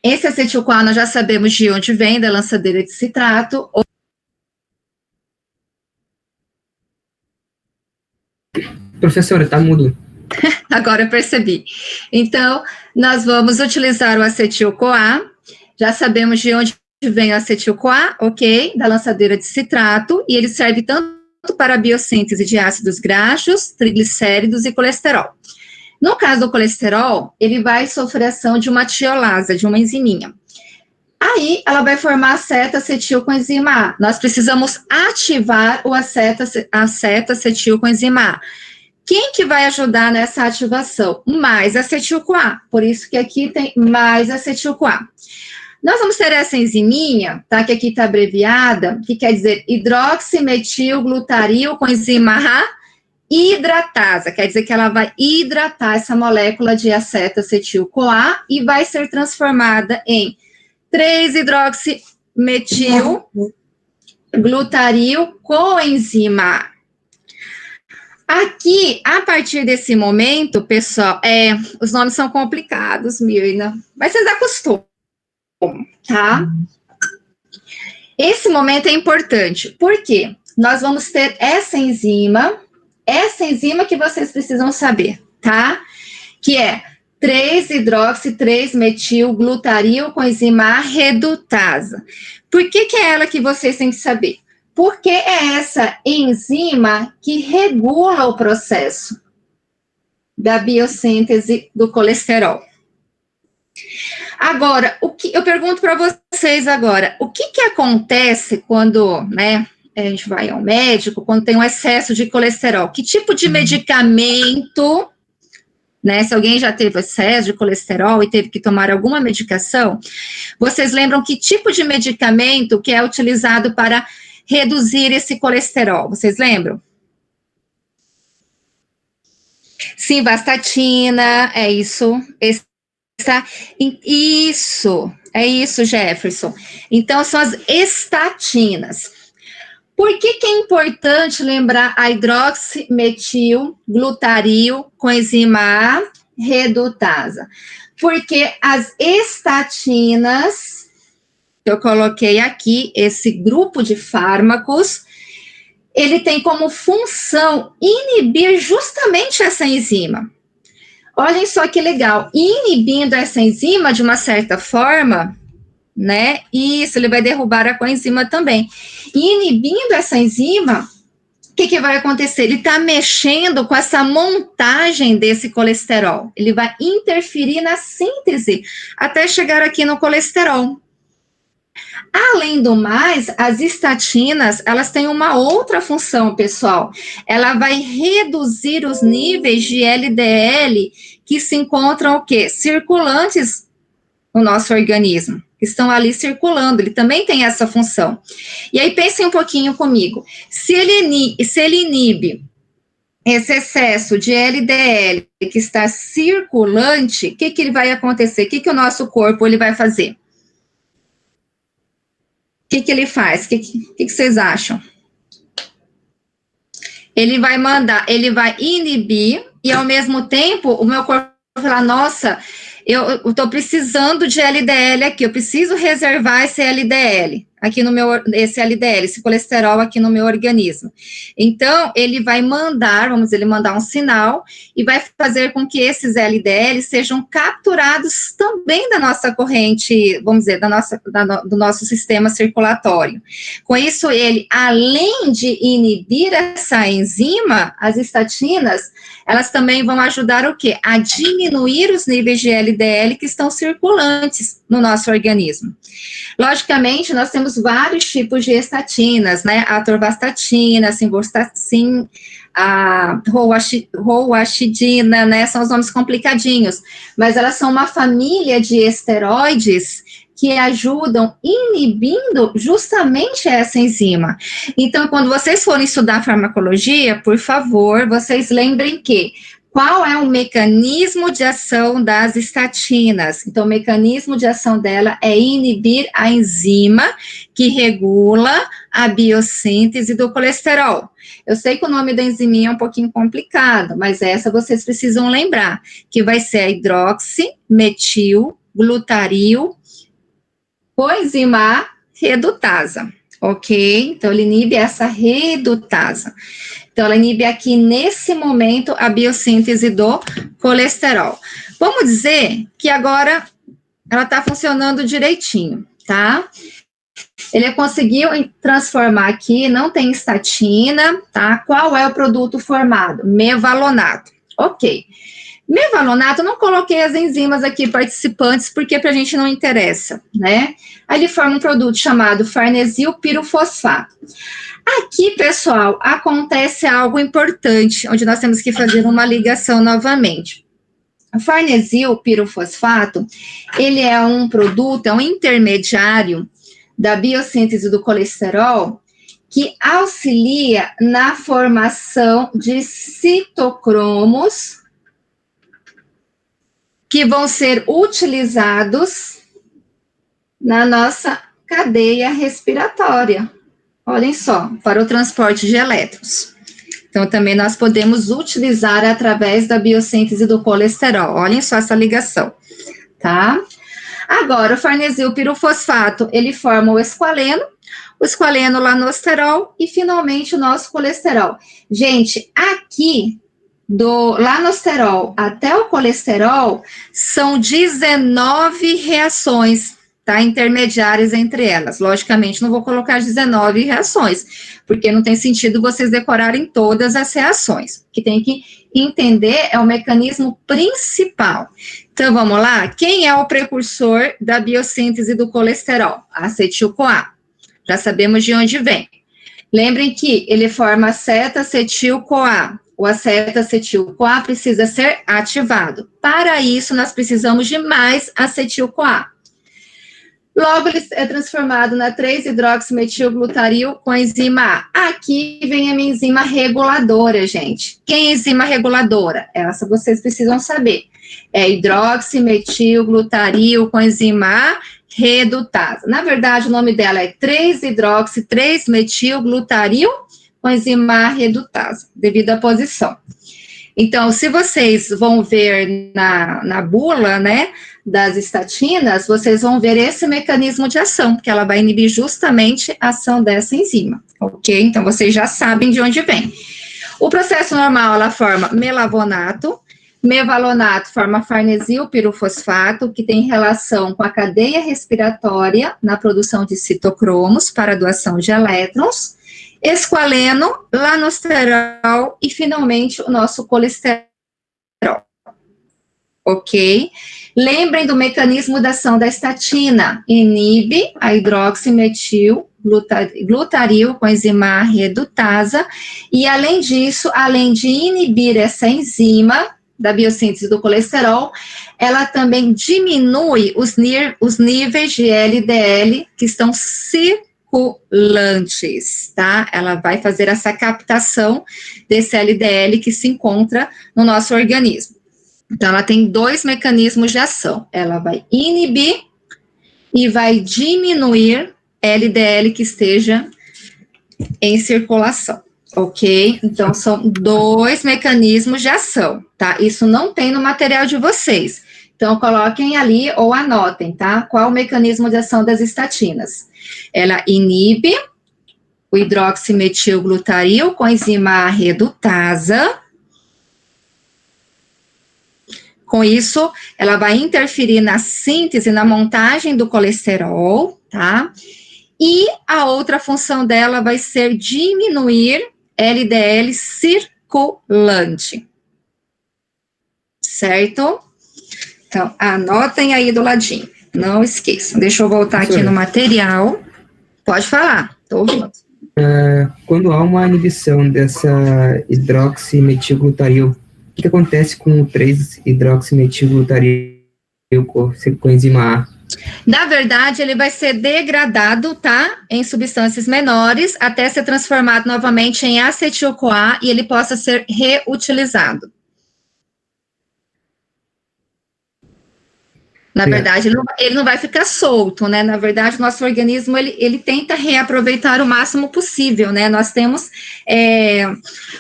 Esse acetil-CoA nós já sabemos de onde vem, da lançadeira de citrato. Professora, tá mudo. Agora eu percebi. Então, nós vamos utilizar o acetil-CoA. Já sabemos de onde vem o acetil-CoA, ok? Da lançadeira de citrato. E ele serve tanto para a biossíntese de ácidos graxos, triglicéridos e colesterol. No caso do colesterol, ele vai sofrer ação de uma tiolasa, de uma enziminha. Aí, ela vai formar aceta-acetil-coenzima A. Nós precisamos ativar o aceta-acetil-coenzima A. Quem que vai ajudar nessa ativação? Mais acetil-CoA. Por isso que aqui tem mais acetil-CoA. Nós vamos ter essa enziminha, tá? Que aqui está abreviada, que quer dizer hidroximetilglutaril coenzima A hidratasa, quer dizer que ela vai hidratar essa molécula de acetacetil-CoA e vai ser transformada em 3-hidroximetil-glutaril coenzima A. Aqui, a partir desse momento, pessoal, os nomes são complicados, Mirna, mas vocês acostumam, tá? Esse momento é importante, porque nós vamos ter essa enzima que vocês precisam saber, tá? Que é 3-hidroxi-3-metil-glutaril coenzima A redutasa. Por que é ela que vocês têm que saber? Porque é essa enzima que regula o processo da biossíntese do colesterol. Agora, eu pergunto para vocês agora, o que acontece quando, né, a gente vai ao médico, quando tem um excesso de colesterol? Que tipo de medicamento, né, se alguém já teve excesso de colesterol e teve que tomar alguma medicação, vocês lembram que tipo de medicamento que é utilizado para reduzir esse colesterol? Vocês lembram? Simvastatina, é isso. Isso, Jefferson. Então, são as estatinas. Por que é importante lembrar a hidroximetil-glutaril coenzima A redutasa? Porque as estatinas, eu coloquei aqui, esse grupo de fármacos, ele tem como função inibir justamente essa enzima. Olhem só que legal, inibindo essa enzima de uma certa forma, né, isso, ele vai derrubar a coenzima também. E inibindo essa enzima, o que vai acontecer? Ele está mexendo com essa montagem desse colesterol, ele vai interferir na síntese até chegar aqui no colesterol. Além do mais, as estatinas, elas têm uma outra função, pessoal. Ela vai reduzir os níveis de LDL que se encontram, o quê? Circulantes no nosso organismo, que estão ali circulando, ele também tem essa função. E aí, pensem um pouquinho comigo. Se ele inibe esse excesso de LDL que está circulante, o que ele vai acontecer? O que o nosso corpo ele vai fazer? O que ele faz? O que vocês acham? Ele vai inibir e, ao mesmo tempo, o meu corpo vai falar, nossa, eu estou precisando de LDL aqui, eu preciso reservar esse LDL aqui no meu, esse colesterol aqui no meu organismo. Então, ele vai mandar, mandar um sinal e vai fazer com que esses LDL sejam capturados também da nossa corrente, vamos dizer, do nosso sistema circulatório. Com isso, ele, além de inibir essa enzima, as estatinas, elas também vão ajudar o quê? A diminuir os níveis de LDL que estão circulantes no nosso organismo. Logicamente, nós temos vários tipos de estatinas, né? A atorvastatina, simvastatina, a roluaxidina, né? São os nomes complicadinhos, mas elas são uma família de esteroides que ajudam inibindo justamente essa enzima. Então, quando vocês forem estudar farmacologia, por favor, vocês lembrem que qual é o mecanismo de ação das estatinas? Então, o mecanismo de ação dela é inibir a enzima que regula a biossíntese do colesterol. Eu sei que o nome da enziminha é um pouquinho complicado, mas essa vocês precisam lembrar, que vai ser a hidroximetil-glutaril coenzima A redutasa, ok? Então, ele inibe essa redutasa. Então, ela inibe aqui, nesse momento, a biossíntese do colesterol. Vamos dizer que agora ela está funcionando direitinho, tá? Ele conseguiu transformar aqui, não tem estatina, tá? Qual é o produto formado? Mevalonato. Ok. Mevalonato, não coloquei as enzimas aqui participantes, porque pra gente não interessa, né? Aí ele forma um produto chamado farnesil pirofosfato. Aqui, pessoal, acontece algo importante, onde nós temos que fazer uma ligação novamente. O farnesil pirofosfato, ele é um produto, é um intermediário da biossíntese do colesterol, que auxilia na formação de citocromos que vão ser utilizados na nossa cadeia respiratória. Olhem só, para o transporte de elétrons. Então, também nós podemos utilizar através da biossíntese do colesterol. Olhem só essa ligação, tá? Agora, o farnesil pirofosfato, ele forma o esqualeno lanosterol e, finalmente, o nosso colesterol. Gente, aqui, do lanosterol até o colesterol, são 19 reações, tá? Intermediárias entre elas. Logicamente, não vou colocar 19 reações, porque não tem sentido vocês decorarem todas as reações. O que tem que entender é o mecanismo principal. Então, vamos lá? Quem é o precursor da biossíntese do colesterol? Acetil-CoA. Já sabemos de onde vem. Lembrem que ele forma aceta-acetil-CoA. O aceta-acetil-CoA precisa ser ativado. Para isso, nós precisamos de mais acetil-CoA. Logo, ele é transformado na 3-hidroximetilglutaril com a enzima A. Aqui vem a minha enzima reguladora, gente. Quem é a enzima reguladora? Essa vocês precisam saber. É hidroximetilglutaril com a enzima A redutasa. Na verdade, o nome dela é 3-hidroxi-3-metilglutaril com a enzima A redutasa, devido à posição. Então, se vocês vão ver na bula, né, das estatinas, vocês vão ver esse mecanismo de ação, que ela vai inibir justamente a ação dessa enzima, ok? Então, vocês já sabem de onde vem. O processo normal, ela forma melavonato, mevalonato forma farnesil pirofosfato, que tem relação com a cadeia respiratória na produção de citocromos para a doação de elétrons, esqualeno, lanosterol e, finalmente, o nosso colesterol. Ok? Lembrem do mecanismo da ação da estatina. Inibe a hidroximetilglutaril com a enzima A redutasa e, além disso, além de inibir essa enzima da biossíntese do colesterol, ela também diminui os níveis de LDL que estão circulantes, tá? Ela vai fazer essa captação desse LDL que se encontra no nosso organismo. Então, ela tem dois mecanismos de ação. Ela vai inibir e vai diminuir LDL que esteja em circulação, ok? Então, são dois mecanismos de ação, tá? Isso não tem no material de vocês. Então, coloquem ali ou anotem, tá? Qual o mecanismo de ação das estatinas? Ela inibe o hidroximetilglutaril com a enzima A redutasa. Com isso, ela vai interferir na síntese, na montagem do colesterol, tá? E a outra função dela vai ser diminuir LDL circulante. Certo? Então, anotem aí do ladinho. Não esqueçam. Deixa eu voltar aqui no material. Pode falar, estou ouvindo. Quando há uma inibição dessa hidroximetilglutaril, o que acontece com o 3-hidroximetilglutaril com a enzima A? Na verdade, ele vai ser degradado, tá? Em substâncias menores, até ser transformado novamente em acetil-CoA e ele possa ser reutilizado. Na verdade, ele não vai ficar solto, né? Na verdade, o nosso organismo, ele tenta reaproveitar o máximo possível, né? Nós temos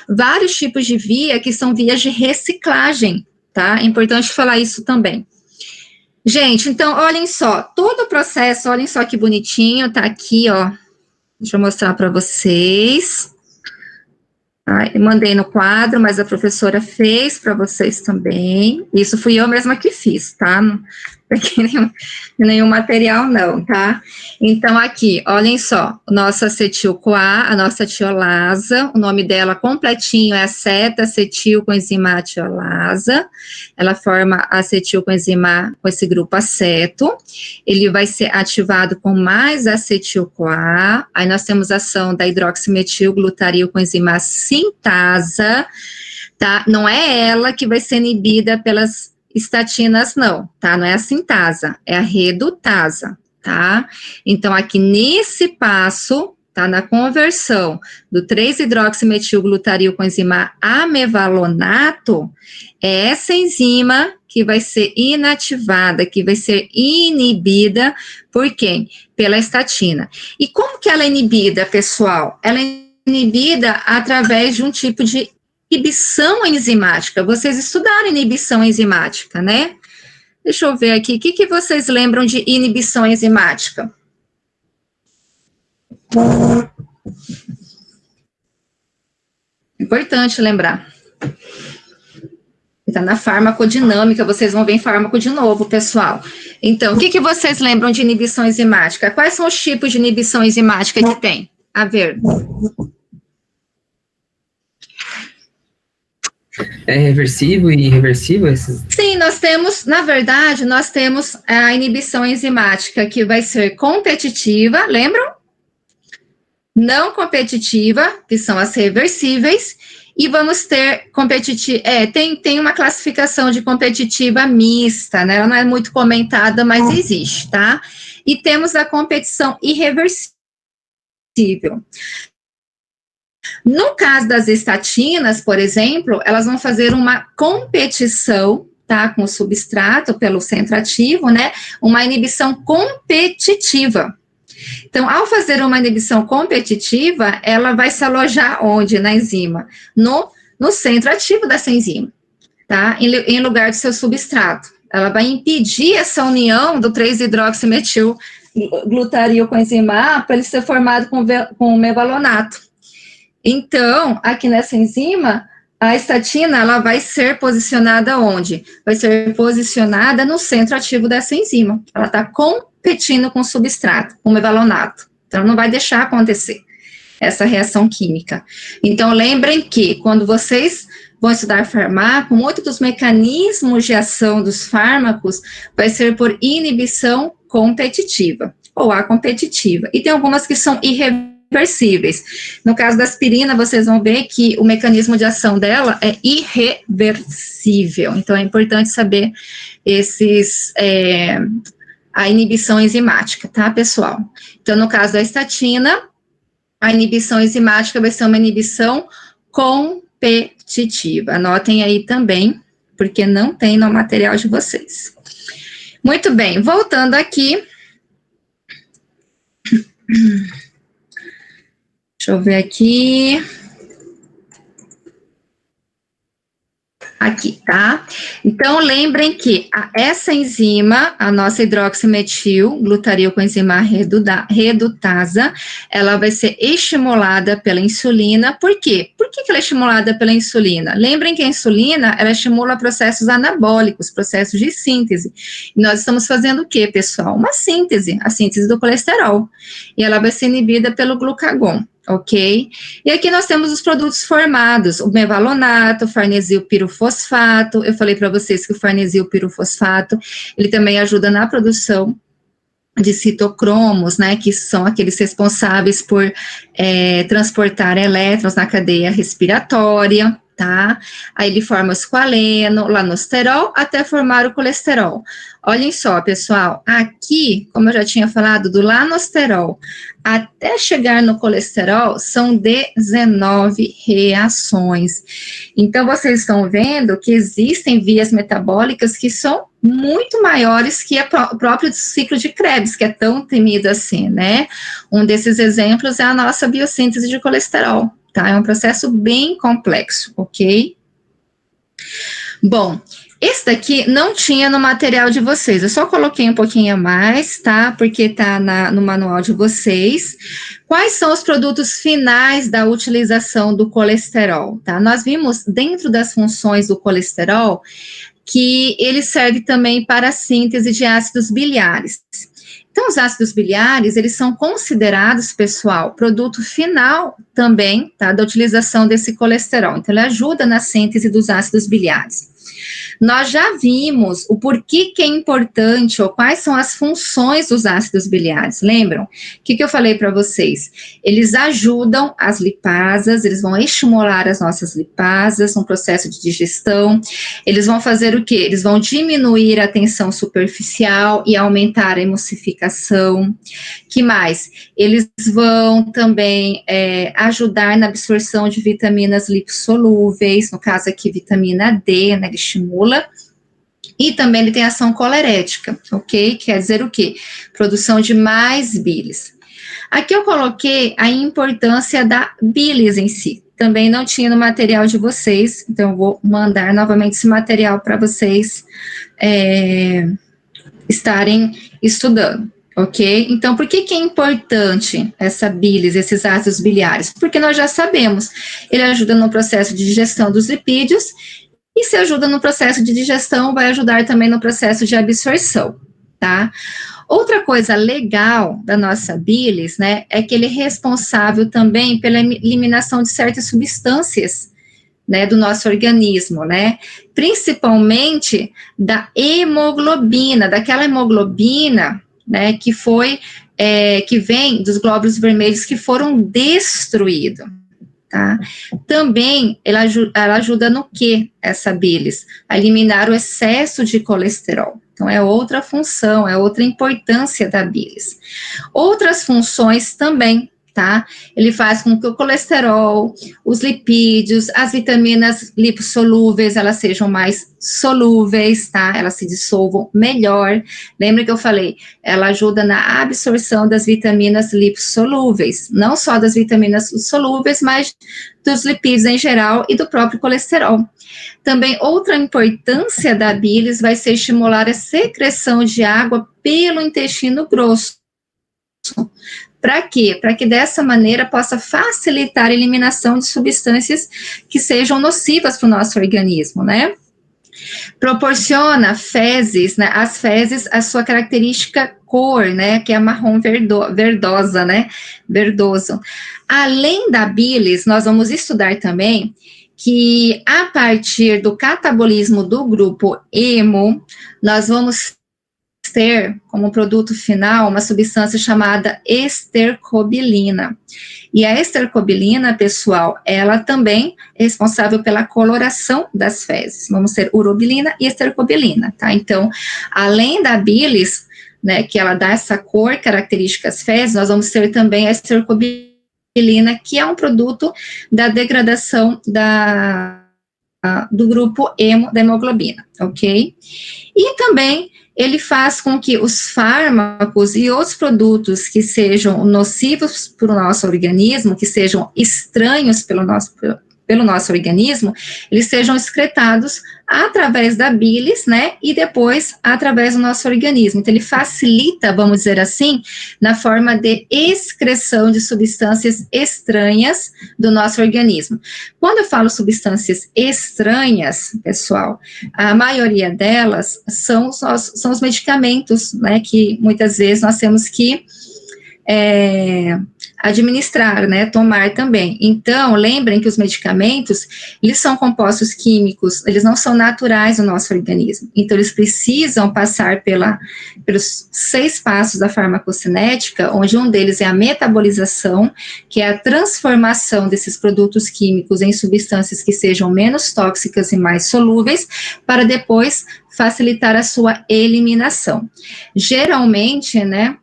vários tipos de via que são vias de reciclagem, tá? É importante falar isso também. Gente, então, olhem só, todo o processo, olhem só que bonitinho, tá aqui, ó. Deixa eu mostrar para vocês. Eu mandei no quadro, mas a professora fez para vocês também. Isso fui eu mesma que fiz, tá? Não peguei nenhum material, não, tá? Então, aqui, olhem só, nossa acetil-CoA, a nossa tiolasa, o nome dela completinho é aceta-acetil com enzima A tiolasa. Ela forma acetil com enzima A com esse grupo aceto. Ele vai ser ativado com mais acetil-CoA. Aí nós temos a ação da hidroximetilglutaril com enzima A sintasa, tá? Não é ela que vai ser inibida pelas estatinas, não, tá? Não é a sintasa, é a redutasa, tá? Então, aqui nesse passo, tá? tá? Na conversão do 3-hidroximetilglutario com enzima amevalonato, é essa enzima que vai ser inativada, que vai ser inibida por quem? Pela estatina. E como que ela é inibida, pessoal? Ela é inibida através de um tipo de inibição enzimática. Vocês estudaram inibição enzimática, né? Deixa eu ver aqui, o que vocês lembram de inibição enzimática? Importante lembrar. Está na farmacodinâmica, vocês vão ver em fármaco de novo, pessoal. Então, o que vocês lembram de inibição enzimática? Quais são os tipos de inibição enzimática que tem? A ver. É reversível e irreversível? Sim, nós temos, na verdade, nós temos a inibição enzimática que vai ser competitiva, lembram? Não competitiva, que são as reversíveis, e vamos ter competitiva, tem uma classificação de competitiva mista, né? Ela não é muito comentada, mas existe, tá? E temos a competição irreversível. No caso das estatinas, por exemplo, elas vão fazer uma competição, tá, com o substrato pelo centro ativo, né? Uma inibição competitiva. Então, ao fazer uma inibição competitiva, ela vai se alojar onde? Na enzima? No centro ativo dessa enzima, tá? Em lugar do seu substrato. Ela vai impedir essa união do 3-hidroximetilglutario com enzima A para ele ser formado com mevalonato. Então, aqui nessa enzima, a estatina, ela vai ser posicionada onde? Vai ser posicionada no centro ativo dessa enzima. Ela está competindo com o substrato, com o mevalonato. Então, não vai deixar acontecer essa reação química. Então, lembrem que, quando vocês vão estudar fármaco, muitos dos mecanismos de ação dos fármacos vai ser por inibição competitiva, ou acompetitiva. E tem algumas que são irreversíveis. No caso da aspirina, vocês vão ver que o mecanismo de ação dela é irreversível. Então, é importante saber a inibição enzimática, tá, pessoal? Então, no caso da estatina, a inibição enzimática vai ser uma inibição competitiva. Anotem aí também, porque não tem no material de vocês. Muito bem, voltando aqui. Deixa eu ver aqui. Aqui, tá? Então, lembrem que essa enzima, a nossa hidroximetilglutario com enzima redutasa, ela vai ser estimulada pela insulina. Por quê? Por que ela é estimulada pela insulina? Lembrem que a insulina, ela estimula processos anabólicos, processos de síntese. E nós estamos fazendo o quê, pessoal? Uma síntese, a síntese do colesterol. E ela vai ser inibida pelo glucagon. Ok? E aqui nós temos os produtos formados, o mevalonato, o farnesil pirofosfato. Eu falei para vocês que o farnesil pirofosfato, ele também ajuda na produção de citocromos, né, que são aqueles responsáveis por transportar elétrons na cadeia respiratória, tá? Aí ele forma o esqualeno, lanosterol, até formar o colesterol. Olhem só, pessoal, aqui, como eu já tinha falado, do lanosterol até chegar no colesterol, são 19 reações. Então, vocês estão vendo que existem vias metabólicas que são muito maiores que o próprio ciclo de Krebs, que é tão temido assim, né? Um desses exemplos é a nossa biossíntese de colesterol, tá? É um processo bem complexo, ok? Bom, esse daqui não tinha no material de vocês, eu só coloquei um pouquinho a mais, tá? Porque tá no manual de vocês. Quais são os produtos finais da utilização do colesterol, tá? Nós vimos dentro das funções do colesterol que ele serve também para a síntese de ácidos biliares. Então, os ácidos biliares, eles são considerados, pessoal, produto final também, tá, da utilização desse colesterol. Então, ele ajuda na síntese dos ácidos biliares. Nós já vimos o porquê que é importante, ou quais são as funções dos ácidos biliares, lembram? O que eu falei para vocês? Eles ajudam as lipasas, eles vão estimular as nossas lipasas no processo de digestão, eles vão fazer o quê? Eles vão diminuir a tensão superficial e aumentar a emulsificação. Que mais? Eles vão também ajudar na absorção de vitaminas lipossolúveis, no caso aqui vitamina D, né, ele estimula. E também ele tem ação colerética, ok? Quer dizer o quê? Produção de mais bilis. Aqui eu coloquei a importância da bilis em si. Também não tinha no material de vocês, então eu vou mandar novamente esse material para vocês estarem estudando, ok? Então, por que é importante essa bilis, esses ácidos biliares? Porque nós já sabemos, ele ajuda no processo de digestão dos lipídios, e se ajuda no processo de digestão, vai ajudar também no processo de absorção, tá? Outra coisa legal da nossa bilis, né, é que ele é responsável também pela eliminação de certas substâncias, né, do nosso organismo, né, principalmente da hemoglobina, daquela hemoglobina, né, que vem dos glóbulos vermelhos que foram destruídos. Tá? Também ela ajuda no que essa bilis? A eliminar o excesso de colesterol. Então, é outra função, é outra importância da bilis. Outras funções também, tá? Ele faz com que o colesterol, os lipídios, as vitaminas lipossolúveis, elas sejam mais solúveis, tá? Elas se dissolvam melhor. Lembra que eu falei? Ela ajuda na absorção das vitaminas lipossolúveis, não só das vitaminas solúveis, mas dos lipídios em geral e do próprio colesterol. Também outra importância da bilis vai ser estimular a secreção de água pelo intestino grosso. Para quê? Para que dessa maneira possa facilitar a eliminação de substâncias que sejam nocivas para o nosso organismo, né? Proporciona fezes, né? As fezes, a sua característica cor, né? Que é marrom verdosa, né? Verdoso. Além da bilis, nós vamos estudar também que a partir do catabolismo do grupo hemo, nós vamos ter como produto final uma substância chamada estercobilina. E a estercobilina, pessoal, ela também é responsável pela coloração das fezes. Vamos ter urobilina e estercobilina, tá? Então, além da bilis, né, que ela dá essa cor característica às fezes, nós vamos ter também a estercobilina, que é um produto da degradação do grupo hemo da hemoglobina, ok? E também ele faz com que os fármacos e outros produtos que sejam nocivos para o nosso organismo, que sejam estranhos pelo nosso organismo, eles sejam excretados através da bilis, né, e depois através do nosso organismo. Então, ele facilita, vamos dizer assim, na forma de excreção de substâncias estranhas do nosso organismo. Quando eu falo substâncias estranhas, pessoal, a maioria delas são os medicamentos, né, que muitas vezes nós temos que administrar, né, tomar também. Então, lembrem que os medicamentos, eles são compostos químicos, eles não são naturais no nosso organismo. Então, eles precisam passar pelos 6 passos da farmacocinética, onde um deles é a metabolização, que é a transformação desses produtos químicos em substâncias que sejam menos tóxicas e mais solúveis, para depois facilitar a sua eliminação. Geralmente, né,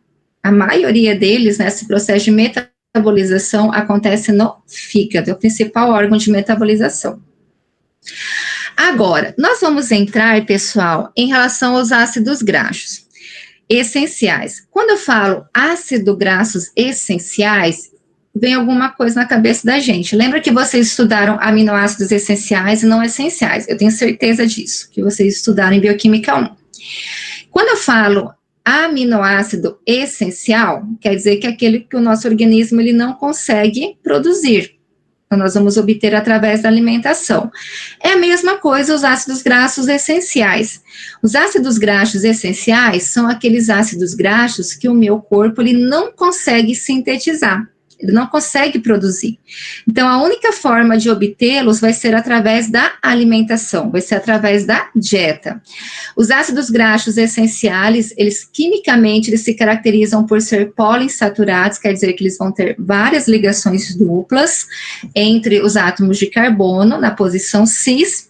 a maioria deles, né, esse processo de metabolização acontece no fígado, é o principal órgão de metabolização. Agora, nós vamos entrar, pessoal, em relação aos ácidos graxos essenciais. Quando eu falo ácidos graxos essenciais, vem alguma coisa na cabeça da gente. Lembra que vocês estudaram aminoácidos essenciais e não essenciais? Eu tenho certeza disso, que vocês estudaram em Bioquímica 1. Quando eu falo aminoácido essencial, quer dizer que é aquele que o nosso organismo ele não consegue produzir. Então, nós vamos obter através da alimentação. É a mesma coisa os ácidos graxos essenciais. Os ácidos graxos essenciais são aqueles ácidos graxos que o meu corpo ele não consegue sintetizar. ele não consegue produzir. Então, a única forma de obtê-los vai ser através da alimentação, vai ser através da dieta. Os ácidos graxos essenciais, quimicamente, eles se caracterizam por ser poliinsaturados, quer dizer que eles vão ter várias ligações duplas entre os átomos de carbono, na posição cis.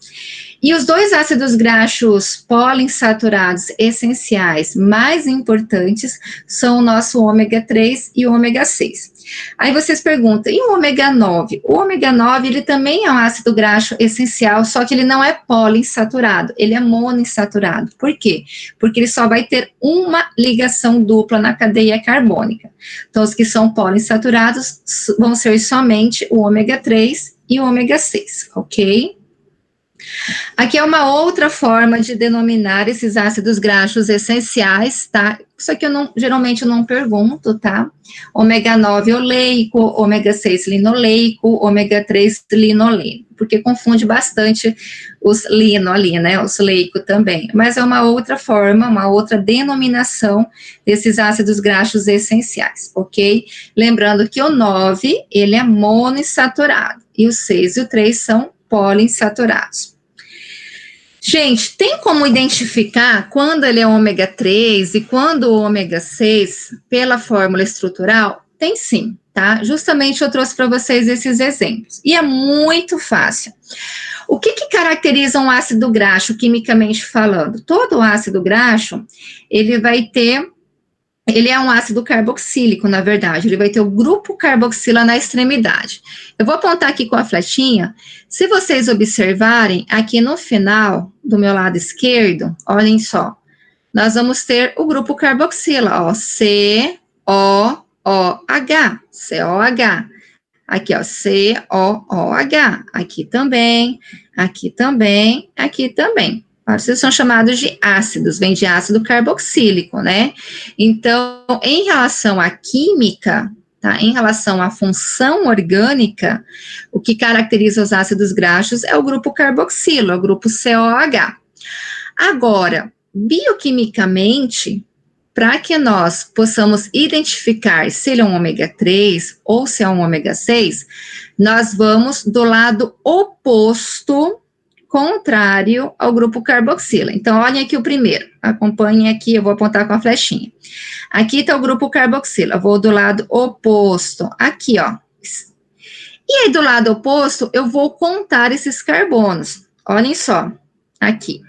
E os dois ácidos graxos poliinsaturados essenciais mais importantes são o nosso ômega 3 e o ômega 6. Aí vocês perguntam, e o ômega 9? O ômega 9, ele também é um ácido graxo essencial, só que ele não é poliinsaturado, ele é monoinsaturado. Por quê? Porque ele só vai ter uma ligação dupla na cadeia carbônica. Então, os que são poliinsaturados vão ser somente o ômega 3 e o ômega 6, ok? Aqui é uma outra forma de denominar esses ácidos graxos essenciais, tá? Isso aqui geralmente eu não pergunto, tá? Ômega 9 oleico, ômega 6 linoleico, ômega 3 linoleico, porque confunde bastante os lino ali, né? Os leico também. Mas é uma outra forma, uma outra denominação desses ácidos graxos essenciais, ok? Lembrando que o 9, ele é monoinsaturado, e o 6 e o 3 são poliinsaturados. Gente, tem como identificar quando ele é ômega 3 e quando o ômega 6 pela fórmula estrutural? Tem sim, tá? Justamente eu trouxe para vocês esses exemplos. E é muito fácil. O que caracteriza um ácido graxo, quimicamente falando? Todo ácido graxo, ele é um ácido carboxílico, na verdade, ele vai ter o grupo carboxila na extremidade. Eu vou apontar aqui com a flechinha, se vocês observarem, aqui no final, do meu lado esquerdo, olhem só, nós vamos ter o grupo carboxila, ó, C-O-O-H, C-O-H, aqui, ó, C-O-O-H, aqui também, aqui também, aqui também. Vocês são chamados de ácidos, vem de ácido carboxílico, né? Então, em relação à química, tá? Em relação à função orgânica, o que caracteriza os ácidos graxos é o grupo carboxilo, é o grupo COH. Agora, bioquimicamente, para que nós possamos identificar se ele é um ômega 3 ou se é um ômega 6, nós vamos do lado oposto, contrário ao grupo carboxila. Então, olhem aqui o primeiro, acompanhem aqui, eu vou apontar com a flechinha. Aqui está o grupo carboxila, eu vou do lado oposto, aqui, ó. E aí, do lado oposto, eu vou contar esses carbonos. Olhem só, aqui.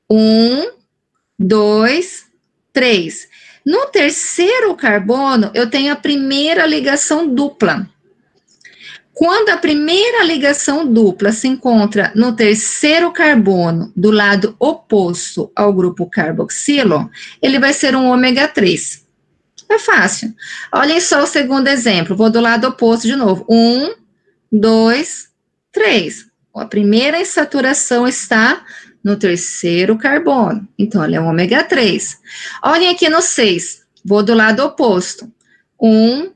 1, 2, 3. No terceiro carbono, eu tenho a primeira ligação dupla. Quando a primeira ligação dupla se encontra no terceiro carbono, do lado oposto ao grupo carboxilo, ele vai ser um ômega 3. É fácil. Olhem só o segundo exemplo. Vou do lado oposto de novo. 1, 2, 3. A primeira insaturação está no terceiro carbono. Então, ele é um ômega 3. Olhem aqui no 6. Vou do lado oposto. 1,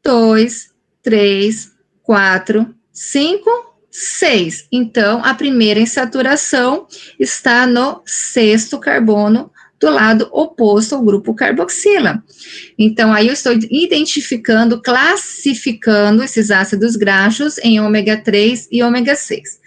2, 3, 4, 5, 6. Então, a primeira insaturação está no sexto carbono, do lado oposto ao grupo carboxila. Então, aí eu estou identificando, classificando esses ácidos graxos em ômega 3 e ômega 6.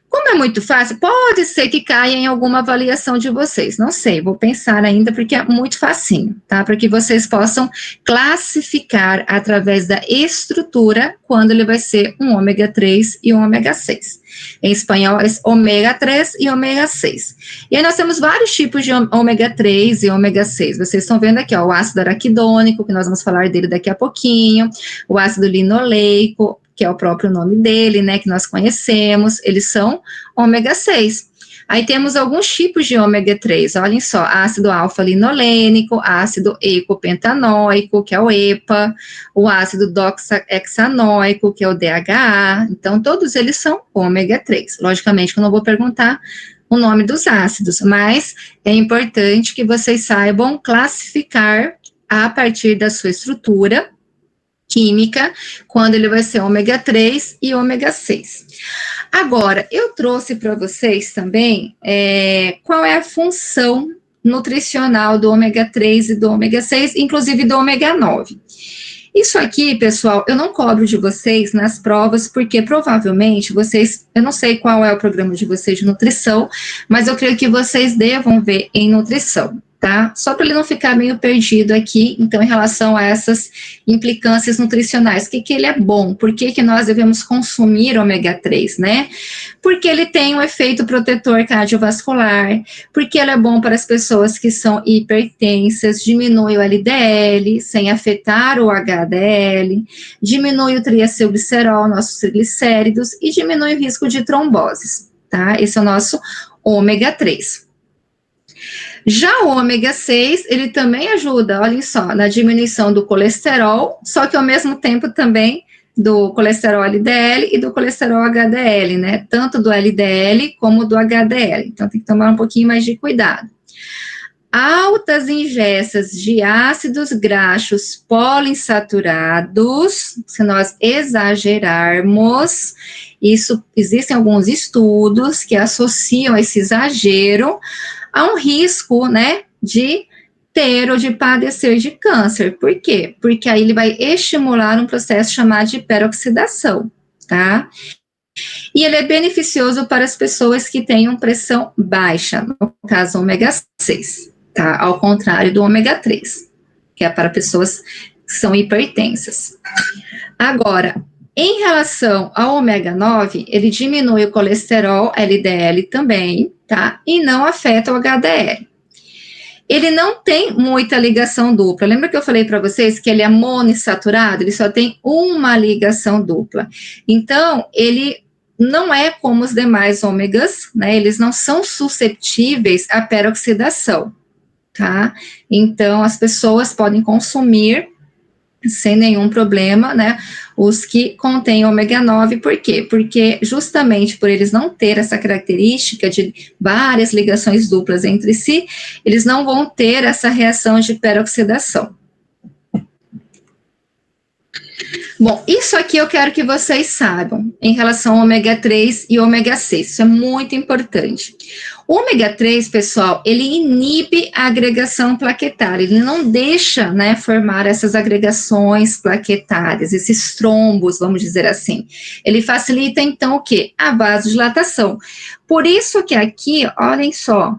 Como é muito fácil, pode ser que caia em alguma avaliação de vocês, não sei, vou pensar ainda porque é muito facinho, tá? Para que vocês possam classificar através da estrutura quando ele vai ser um ômega 3 e um ômega 6. Em espanhol é ômega 3 e ômega 6. E aí nós temos vários tipos de ômega 3 e ômega 6. Vocês estão vendo aqui, ó, o ácido araquidônico, que nós vamos falar dele daqui a pouquinho, o ácido linoleico, que é o próprio nome dele, né, que nós conhecemos, eles são ômega 6. Aí temos alguns tipos de ômega 3, olhem só, ácido alfa-linolênico, ácido eicopentanoico, que é o EPA, o ácido doxahexanoico, que é o DHA, então todos eles são ômega 3. Logicamente que eu não vou perguntar o nome dos ácidos, mas é importante que vocês saibam classificar a partir da sua estrutura química, quando ele vai ser ômega 3 e ômega 6. Agora, eu trouxe para vocês também qual é a função nutricional do ômega 3 e do ômega 6, inclusive do ômega 9. Isso aqui, pessoal, eu não cobro de vocês nas provas, porque provavelmente vocês, eu não sei qual é o programa de vocês de nutrição, mas eu creio que vocês devam ver em nutrição, tá? Só para ele não ficar meio perdido aqui, então, em relação a essas implicâncias nutricionais, que ele é bom, por que nós devemos consumir ômega 3, né? Porque ele tem um efeito protetor cardiovascular, porque ele é bom para as pessoas que são hipertensas, diminui o LDL, sem afetar o HDL, diminui o triacilglicerol, nossos triglicéridos, e diminui o risco de tromboses, tá? Esse é o nosso ômega 3. Já o ômega 6, ele também ajuda, olhem só, na diminuição do colesterol, só que ao mesmo tempo também do colesterol LDL e do colesterol HDL, né? Tanto do LDL como do HDL. Então, tem que tomar um pouquinho mais de cuidado. Altas ingestas de ácidos graxos poliinsaturados, se nós exagerarmos, existem alguns estudos que associam esse exagero a um risco, né, de ter ou de padecer de câncer. Por quê? Porque aí ele vai estimular um processo chamado de hiperoxidação, tá? E ele é beneficioso para as pessoas que tenham pressão baixa, no caso, ômega 6, tá? Ao contrário do ômega 3, que é para pessoas que são hipertensas. Agora, em relação ao ômega 9, ele diminui o colesterol LDL também, tá? E não afeta o HDL. Ele não tem muita ligação dupla. Lembra que eu falei para vocês que ele é monoinsaturado? Ele só tem uma ligação dupla. Então, ele não é como os demais ômegas, né? Eles não são suscetíveis à peroxidação, tá? Então, as pessoas podem consumir sem nenhum problema, né, os que contêm ômega 9, por quê? Porque justamente por eles não ter essa característica de várias ligações duplas entre si, eles não vão ter essa reação de peroxidação. Bom, isso aqui eu quero que vocês saibam em relação ao ômega 3 e ômega 6, isso é muito importante. O ômega 3, pessoal, ele inibe a agregação plaquetária, ele não deixa, né, formar essas agregações plaquetárias, esses trombos, vamos dizer assim. Ele facilita, então, o quê? A vasodilatação. Por isso que aqui, olhem só,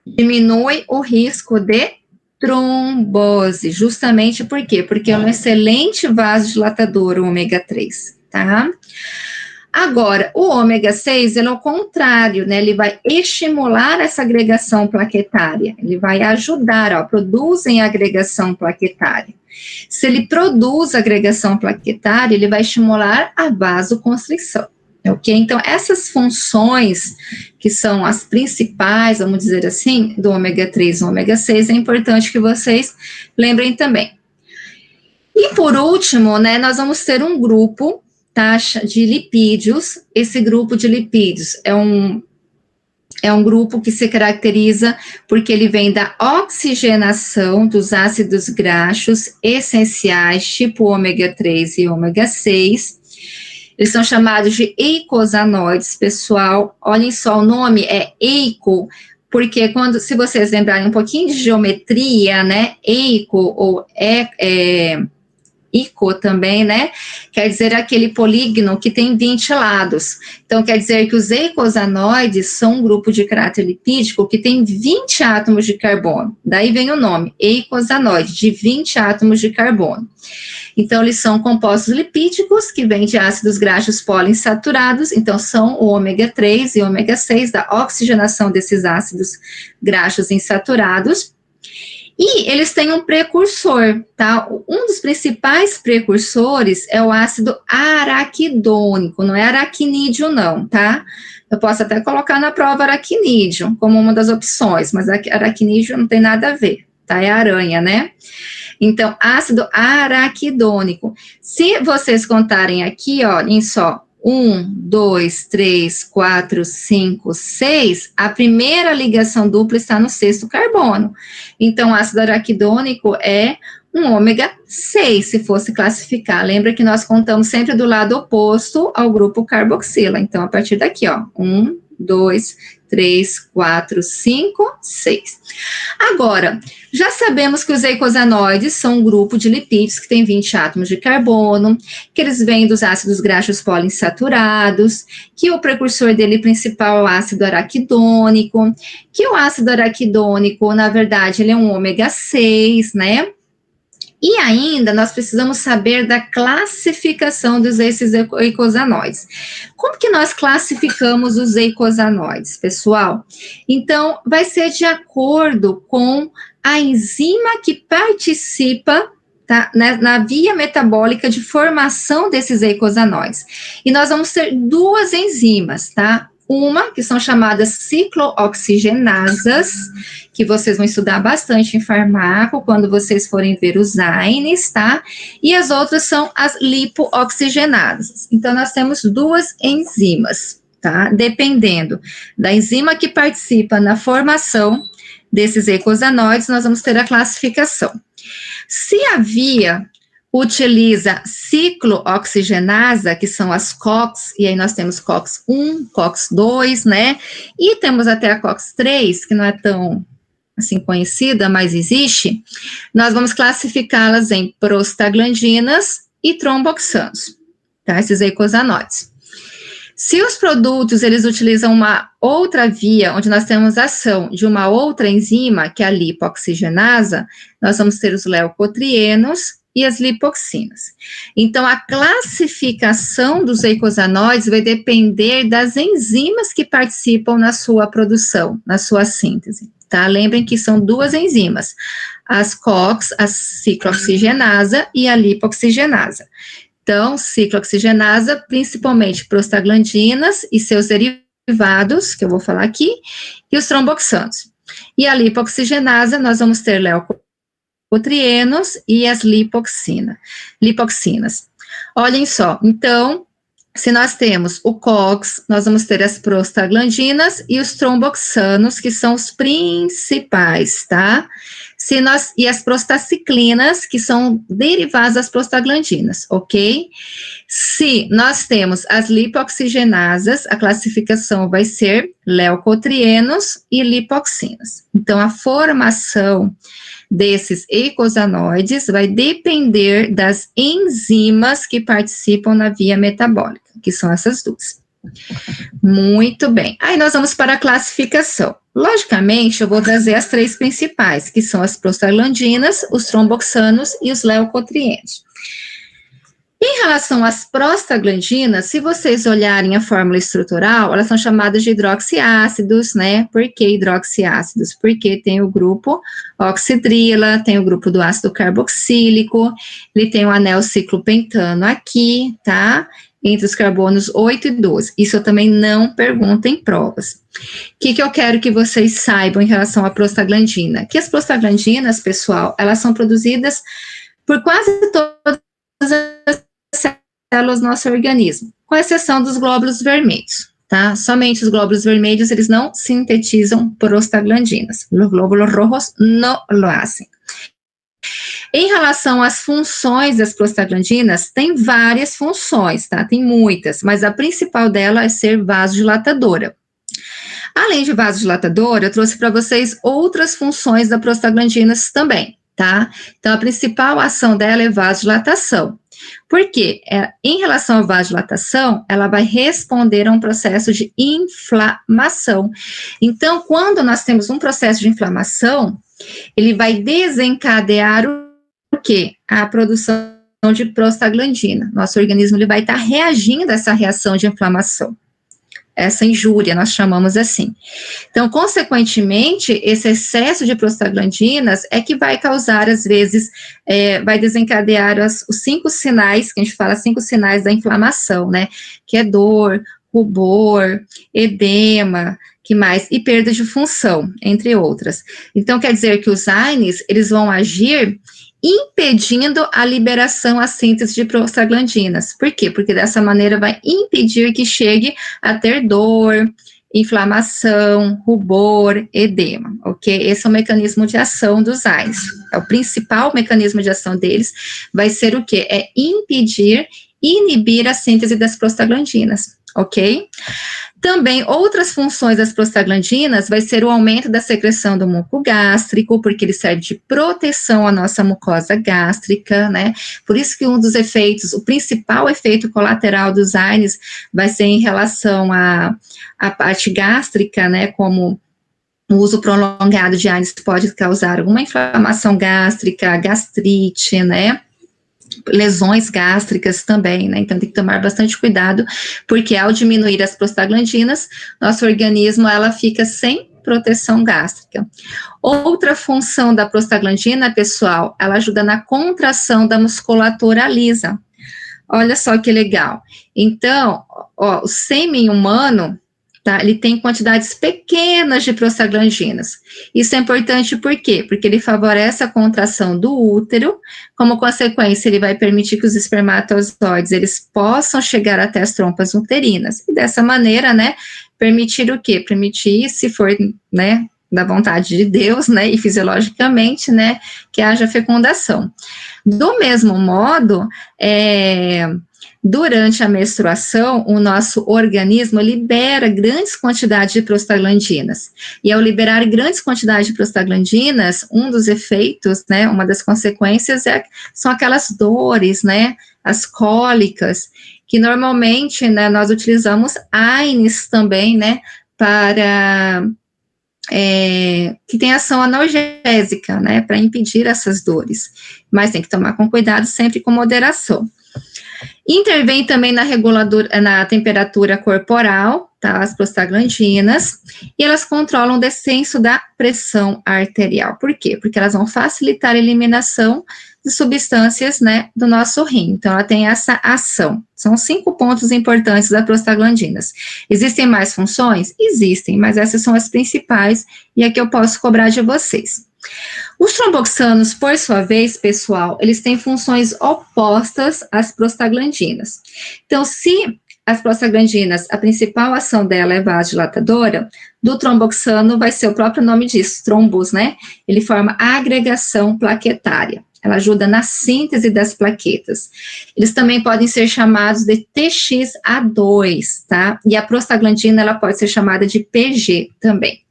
diminui o risco de trombose, justamente por quê? Porque é um excelente vasodilatador, o ômega 3, tá? Agora, o ômega 6, ele é o contrário, né? Ele vai estimular essa agregação plaquetária, ele vai ajudar, ó, produzem agregação plaquetária. Se ele produz agregação plaquetária, ele vai estimular a vasoconstrição, ok? Então, essas funções, que são as principais, vamos dizer assim, do ômega 3 e ômega 6, é importante que vocês lembrem também. E por último, né, nós vamos ter um grupo, taxa de lipídios. Esse grupo de lipídios é um grupo que se caracteriza porque ele vem da oxigenação dos ácidos graxos essenciais, tipo ômega 3 e ômega 6. Eles são chamados de eicosanoides, pessoal. Olhem só, o nome é eico, porque se vocês lembrarem um pouquinho de geometria, né, eico ou ico também, né, quer dizer aquele polígono que tem 20 lados. Então, quer dizer que os eicosanoides são um grupo de caráter lipídico que tem 20 átomos de carbono. Daí vem o nome, eicosanoide, de 20 átomos de carbono. Então, eles são compostos lipídicos que vêm de ácidos graxos poliinsaturados, então são o ômega 3 e ômega 6, da oxigenação desses ácidos graxos insaturados. E eles têm um precursor, tá? Um dos principais precursores é o ácido araquidônico, não é aracnídeo não, tá? Eu posso até colocar na prova aracnídeo como uma das opções, mas aracnídeo não tem nada a ver, tá? É aranha, né? Então, ácido araquidônico. Se vocês contarem aqui, olhem só, 1, 2, 3, 4, 5, 6, a primeira ligação dupla está no 6º carbono. Então, ácido araquidônico é um ômega 6, se fosse classificar. Lembra que nós contamos sempre do lado oposto ao grupo carboxila. Então, a partir daqui, ó, 1, 2, 3, 4, 5, 6. Agora, já sabemos que os eicosanoides são um grupo de lipídios que tem 20 átomos de carbono, que eles vêm dos ácidos graxos poliinsaturados, que o precursor dele principal é o ácido araquidônico, que o ácido araquidônico, na verdade, ele é um ômega 6, né? E ainda nós precisamos saber da classificação desses eicosanoides. Como que nós classificamos os eicosanoides, pessoal? Então, vai ser de acordo com a enzima que participa, tá, na via metabólica de formação desses eicosanoides. E nós vamos ter duas enzimas, tá? Uma, que são chamadas ciclooxigenasas, que vocês vão estudar bastante em farmaco, quando vocês forem ver os AINES, tá? E as outras são as lipooxigenasas. Então, nós temos duas enzimas, tá? Dependendo da enzima que participa na formação desses eicosanoides, nós vamos ter a classificação. Se a via utiliza ciclooxigenasa, que são as COX, e aí nós temos COX-1, COX-2, né? E temos até a COX-3, que não é tão, assim, conhecida, mas existe. Nós vamos classificá-las em prostaglandinas e tromboxanos, tá? Esses eicosanoides. Se os produtos, eles utilizam uma outra via, onde nós temos ação de uma outra enzima, que é a lipooxigenasa, nós vamos ter os leucotrienos e as lipoxinas. Então, a classificação dos eicosanoides vai depender das enzimas que participam na sua produção, na sua síntese, tá? Lembrem que são duas enzimas, as COX, a ciclooxigenasa e a lipooxigenasa. Então, ciclooxigenasa, principalmente prostaglandinas e seus derivados, que eu vou falar aqui, e os tromboxanos. E a lipooxigenasa, nós vamos ter leucotrienos e as lipoxinas. Olhem só, então, se nós temos o COX, nós vamos ter as prostaglandinas e os tromboxanos, que são os principais, tá? E as prostaciclinas, que são derivadas das prostaglandinas, ok? Se nós temos as lipooxigenasas, a classificação vai ser leucotrienos e lipoxinas. Então, a formação desses eicosanoides vai depender das enzimas que participam na via metabólica, que são essas duas. Muito bem. Aí nós vamos para a classificação. Logicamente, eu vou trazer as três principais, que são as prostaglandinas, os tromboxanos e os leucotrienos. Em relação às prostaglandinas, se vocês olharem a fórmula estrutural, elas são chamadas de hidroxiácidos, né? Por que hidroxiácidos? Porque tem o grupo oxidrila, tem o grupo do ácido carboxílico, ele tem o anel ciclopentano aqui, tá? Entre os carbonos 8 e 12. Isso eu também não pergunto em provas. O que eu quero que vocês saibam em relação à prostaglandina? Que as prostaglandinas, pessoal, elas são produzidas por quase todas as células do nosso organismo, com exceção dos glóbulos vermelhos, tá? Somente os glóbulos vermelhos, eles não sintetizam prostaglandinas. Os glóbulos rojos não lo hacen. Em relação às funções das prostaglandinas, tem várias funções, tá? Tem muitas, mas a principal dela é ser vasodilatadora. Além de vasodilatadora, eu trouxe para vocês outras funções da prostaglandinas também, tá? Então, a principal ação dela é vasodilatação. Por quê? Em relação à vasodilatação, ela vai responder a um processo de inflamação. Então, quando nós temos um processo de inflamação, ele vai desencadear o quê? A produção de prostaglandina. Nosso organismo ele vai estar reagindo a essa reação de inflamação. Essa injúria, nós chamamos assim. Então, consequentemente, esse excesso de prostaglandinas é que vai causar, às vezes, vai desencadear os 5 sinais, que a gente fala 5 sinais da inflamação, né? Que é dor, rubor, edema, que mais? E perda de função, entre outras. Então, quer dizer que os AINES, eles vão agir impedindo a liberação, a síntese de prostaglandinas. Por quê? Porque dessa maneira vai impedir que chegue a ter dor, inflamação, rubor, edema, ok? Esse é o mecanismo de ação dos AINES. O principal mecanismo de ação deles vai ser o quê? É impedir, inibir a síntese das prostaglandinas, ok? Também, outras funções das prostaglandinas vai ser o aumento da secreção do muco gástrico, porque ele serve de proteção à nossa mucosa gástrica, né? Por isso que um dos efeitos, o principal efeito colateral dos AINES vai ser em relação à parte gástrica, né? Como o uso prolongado de AINES pode causar alguma inflamação gástrica, gastrite, né? Lesões gástricas também, né? Então tem que tomar bastante cuidado, porque ao diminuir as prostaglandinas, nosso organismo, ela fica sem proteção gástrica. Outra função da prostaglandina, pessoal, ela ajuda na contração da musculatura lisa. Olha só que legal. Então, ó, o sêmen humano, tá, ele tem quantidades pequenas de prostaglandinas. Isso é importante por quê? Porque ele favorece a contração do útero, como consequência, ele vai permitir que os espermatozoides, eles possam chegar até as trompas uterinas. E dessa maneira, né, permitir o quê? Permitir, se for, né, da vontade de Deus, né, e fisiologicamente, né, que haja fecundação. Do mesmo modo, durante a menstruação, o nosso organismo libera grandes quantidades de prostaglandinas. E ao liberar grandes quantidades de prostaglandinas, um dos efeitos, né, uma das consequências são aquelas dores, né, as cólicas, que normalmente, né, nós utilizamos AINES também, né, para que tem ação analgésica, né, para impedir essas dores. Mas tem que tomar com cuidado, sempre com moderação. Intervém também na temperatura corporal, tá, as prostaglandinas, e elas controlam o descenso da pressão arterial. Por quê? Porque elas vão facilitar a eliminação de substâncias, né, do nosso rim. Então, ela tem essa ação. São 5 pontos importantes das prostaglandinas. Existem mais funções? Existem, mas essas são as principais e a que eu posso cobrar de vocês. Os tromboxanos, por sua vez, pessoal, eles têm funções opostas às prostaglandinas. Então, se as prostaglandinas, a principal ação dela é vasodilatadora, do tromboxano vai ser o próprio nome disso, trombos, né? Ele forma agregação plaquetária. Ela ajuda na síntese das plaquetas. Eles também podem ser chamados de TXA2, tá? E a prostaglandina, ela pode ser chamada de PG também.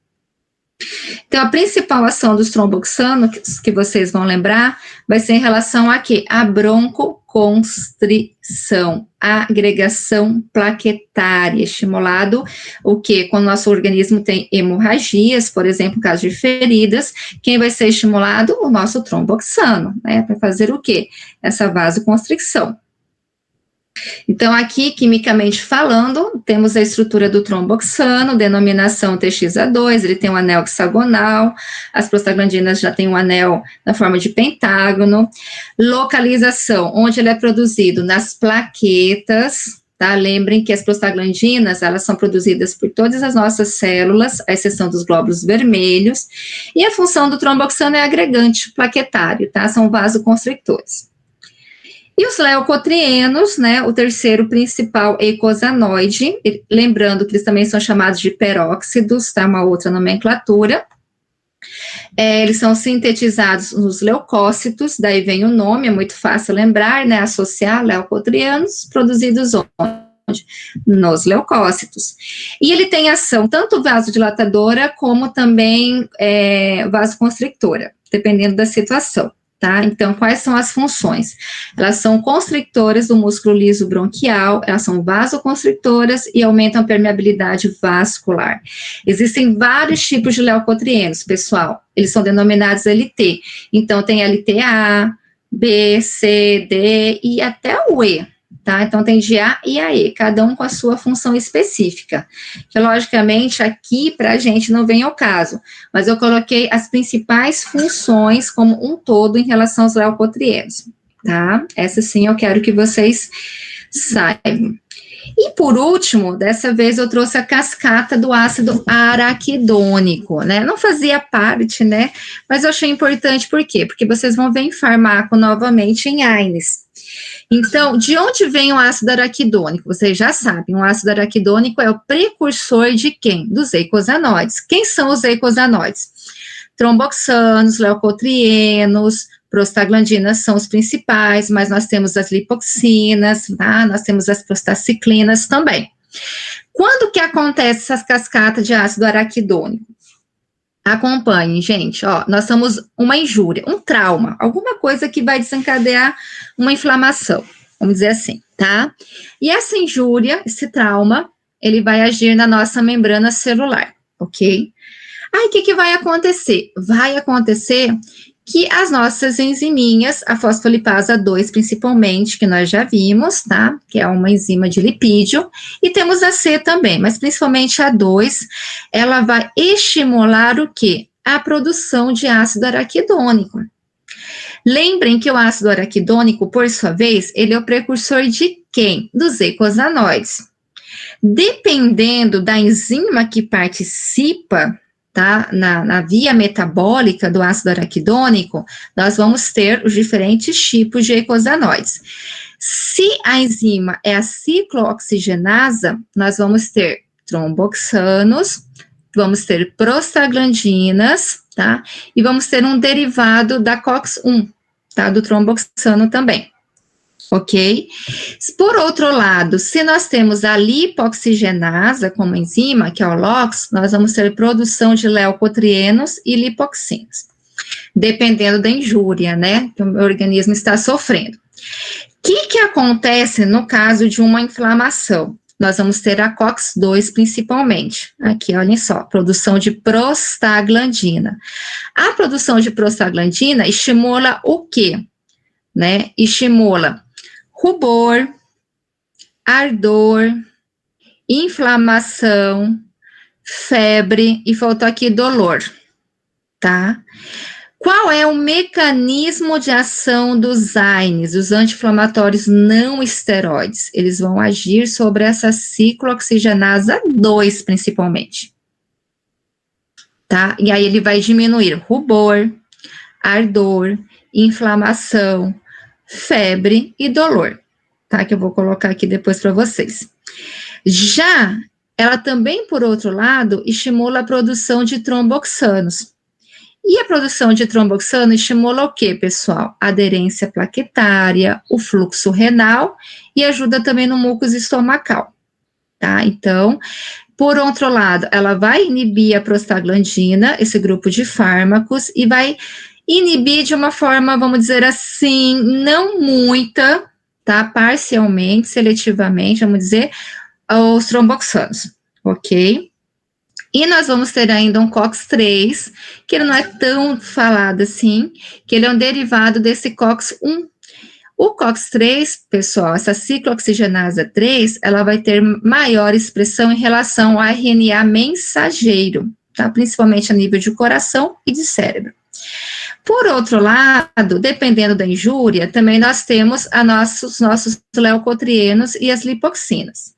Então, a principal ação dos tromboxanos, que vocês vão lembrar, vai ser em relação a quê? A broncoconstrição, a agregação plaquetária, estimulado o quê? Quando o nosso organismo tem hemorragias, por exemplo, no caso de feridas, quem vai ser estimulado? O nosso tromboxano, né? Para fazer o quê? Essa vasoconstricção. Então, aqui, quimicamente falando, temos a estrutura do tromboxano, denominação TXA2, ele tem um anel hexagonal, as prostaglandinas já têm um anel na forma de pentágono, localização, onde ele é produzido nas plaquetas, tá? Lembrem que as prostaglandinas, elas são produzidas por todas as nossas células, à exceção dos glóbulos vermelhos, e a função do tromboxano é agregante plaquetário, tá? São vasoconstrictores. E os leucotrienos, né, o terceiro principal eicosanoide, lembrando que eles também são chamados de peróxidos, tá, uma outra nomenclatura. Eles são sintetizados nos leucócitos, daí vem o nome, é muito fácil lembrar, né, associar leucotrienos, produzidos onde? Nos leucócitos. E ele tem ação tanto vasodilatadora como também vasoconstrictora, dependendo da situação. Tá? Então, quais são as funções? Elas são constrictoras do músculo liso bronquial, elas são vasoconstrictoras e aumentam a permeabilidade vascular. Existem vários tipos de leucotrienos, pessoal, eles são denominados LT. Então, tem LTA, B, C, D e até o E, tá? Então, tem de A e a E, cada um com a sua função específica. Que, logicamente, aqui para a gente não vem ao caso, mas eu coloquei as principais funções como um todo em relação aos leucotrienos, tá? Essa sim eu quero que vocês saibam. E por último, dessa vez eu trouxe a cascata do ácido araquidônico, né? Não fazia parte, né? Mas eu achei importante, por quê? Porque vocês vão ver em farmaco novamente em AINES. Então, de onde vem o ácido araquidônico? Vocês já sabem, o ácido araquidônico é o precursor de quem? Dos eicosanoides. Quem são os eicosanoides? Tromboxanos, leucotrienos, prostaglandinas são os principais, mas nós temos as lipoxinas, tá? Nós temos as prostaciclinas também. Quando que acontece essas cascatas de ácido araquidônico? Acompanhem, gente, ó, nós temos uma injúria, um trauma, alguma coisa que vai desencadear uma inflamação, vamos dizer assim, tá? E essa injúria, esse trauma, ele vai agir na nossa membrana celular, ok? Aí, o que vai acontecer? Vai acontecer que as nossas enziminhas, a fosfolipasa 2 principalmente, que nós já vimos, tá? Que é uma enzima de lipídio, e temos a C também, mas principalmente a 2, ela vai estimular o quê? A produção de ácido araquidônico. Lembrem que o ácido araquidônico, por sua vez, ele é o precursor de quem? Dos eicosanoides. Dependendo da enzima que participa, tá, na via metabólica do ácido araquidônico, nós vamos ter os diferentes tipos de eicosanoides. Se a enzima é a ciclooxigenasa, nós vamos ter tromboxanos, vamos ter prostaglandinas, tá, e vamos ter um derivado da COX-1, tá, do tromboxano também. Ok? Por outro lado, se nós temos a lipoxigenasa como enzima, que é o LOX, nós vamos ter produção de leucotrienos e lipoxinas, dependendo da injúria, né, que o meu organismo está sofrendo. O que acontece no caso de uma inflamação? Nós vamos ter a COX-2 principalmente. Aqui, olhem só, produção de prostaglandina. A produção de prostaglandina estimula o quê? Né? Estimula rubor, ardor, inflamação, febre e faltou aqui dolor, tá? Qual é o mecanismo de ação dos AINES, os anti-inflamatórios não esteroides? Eles vão agir sobre essa ciclooxigenasa 2, principalmente, tá? E aí ele vai diminuir rubor, ardor, inflamação, febre e dolor, tá? Que eu vou colocar aqui depois para vocês. Já ela também, por outro lado, estimula a produção de tromboxanos. E a produção de tromboxano estimula o quê, pessoal? A aderência plaquetária, o fluxo renal e ajuda também no mucus estomacal, tá? Então, por outro lado, ela vai inibir a prostaglandina, esse grupo de fármacos, e vai inibir de uma forma, vamos dizer assim, não muita, tá? Parcialmente, seletivamente, vamos dizer, os tromboxanos, ok? E nós vamos ter ainda um COX-3, que ele não é tão falado assim, que ele é um derivado desse COX-1. O COX-3, pessoal, essa ciclooxigenasa 3, ela vai ter maior expressão em relação ao RNA mensageiro, tá? Principalmente a nível de coração e de cérebro. Por outro lado, dependendo da injúria, também nós temos os nossos leucotrienos e as lipoxinas.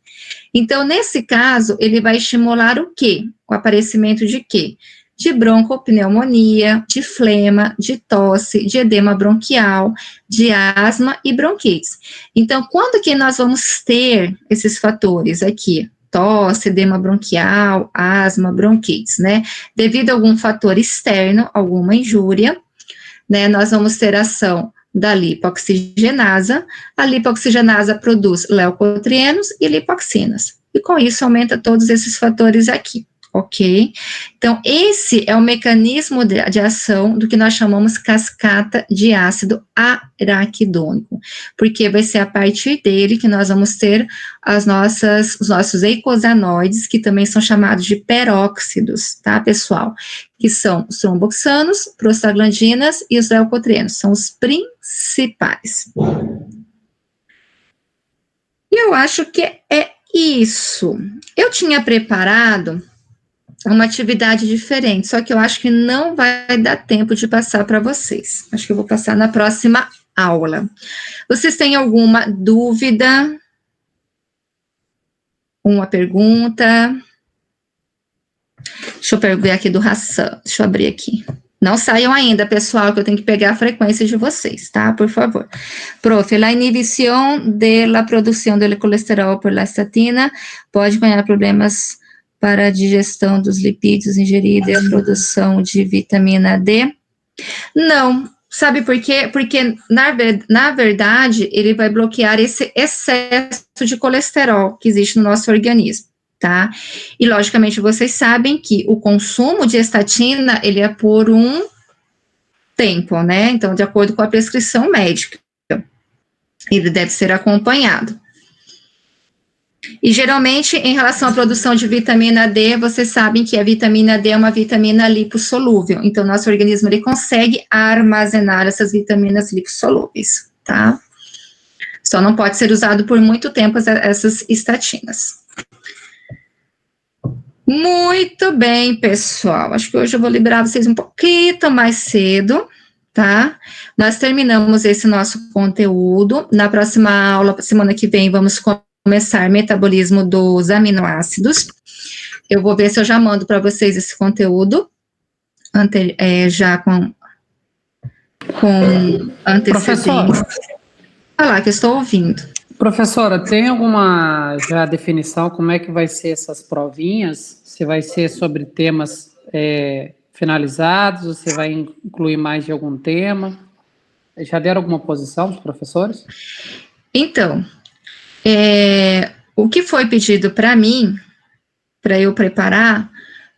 Então, nesse caso, ele vai estimular o quê? O aparecimento de quê? De broncopneumonia, de flema, de tosse, de edema bronquial, de asma e bronquites. Então, quando que nós vamos ter esses fatores aqui? Tosse, edema bronquial, asma, bronquites, né? Devido a algum fator externo, alguma injúria, né, nós vamos ter ação da lipoxigenasa. A lipoxigenasa produz leucotrienos e lipoxinas. E com isso aumenta todos esses fatores aqui, ok? Então, esse é o mecanismo de ação do que nós chamamos cascata de ácido araquidônico, porque vai ser a partir dele que nós vamos ter os nossos eicosanoides, que também são chamados de peróxidos, tá, pessoal? Que são os tromboxanos, prostaglandinas e os leucotrienos, são os principais. E eu acho que é isso. Eu tinha preparado uma atividade diferente, só que eu acho que não vai dar tempo de passar para vocês. Acho que eu vou passar na próxima aula. Vocês têm alguma dúvida? Uma pergunta? Deixa eu ver aqui do Hassan. Deixa eu abrir aqui. Não saiam ainda, pessoal, que eu tenho que pegar a frequência de vocês, tá? Por favor. Profe, la inhibición de la producción del colesterol por la estatina pode ganhar problemas para a digestão dos lipídios ingeridos e a produção de vitamina D? Não. Sabe por quê? Porque, na verdade, ele vai bloquear esse excesso de colesterol que existe no nosso organismo, tá? E, logicamente, vocês sabem que o consumo de estatina, ele é por um tempo, né? Então, de acordo com a prescrição médica, ele deve ser acompanhado. E, geralmente, em relação à produção de vitamina D, vocês sabem que a vitamina D é uma vitamina lipossolúvel. Então, nosso organismo, ele consegue armazenar essas vitaminas lipossolúveis, tá? Só não pode ser usado por muito tempo essas estatinas. Muito bem, pessoal. Acho que hoje eu vou liberar vocês um pouquinho mais cedo, tá? Nós terminamos esse nosso conteúdo. Na próxima aula, semana que vem, vamos começar metabolismo dos aminoácidos. Eu vou ver se eu já mando para vocês esse conteúdo, já com antecedência. Olha lá, que eu estou ouvindo. Professora, tem alguma já definição como é que vai ser essas provinhas? Se vai ser sobre temas finalizados, ou se vai incluir mais de algum tema? Já deram alguma posição os professores? Então, o que foi pedido para mim, para eu preparar,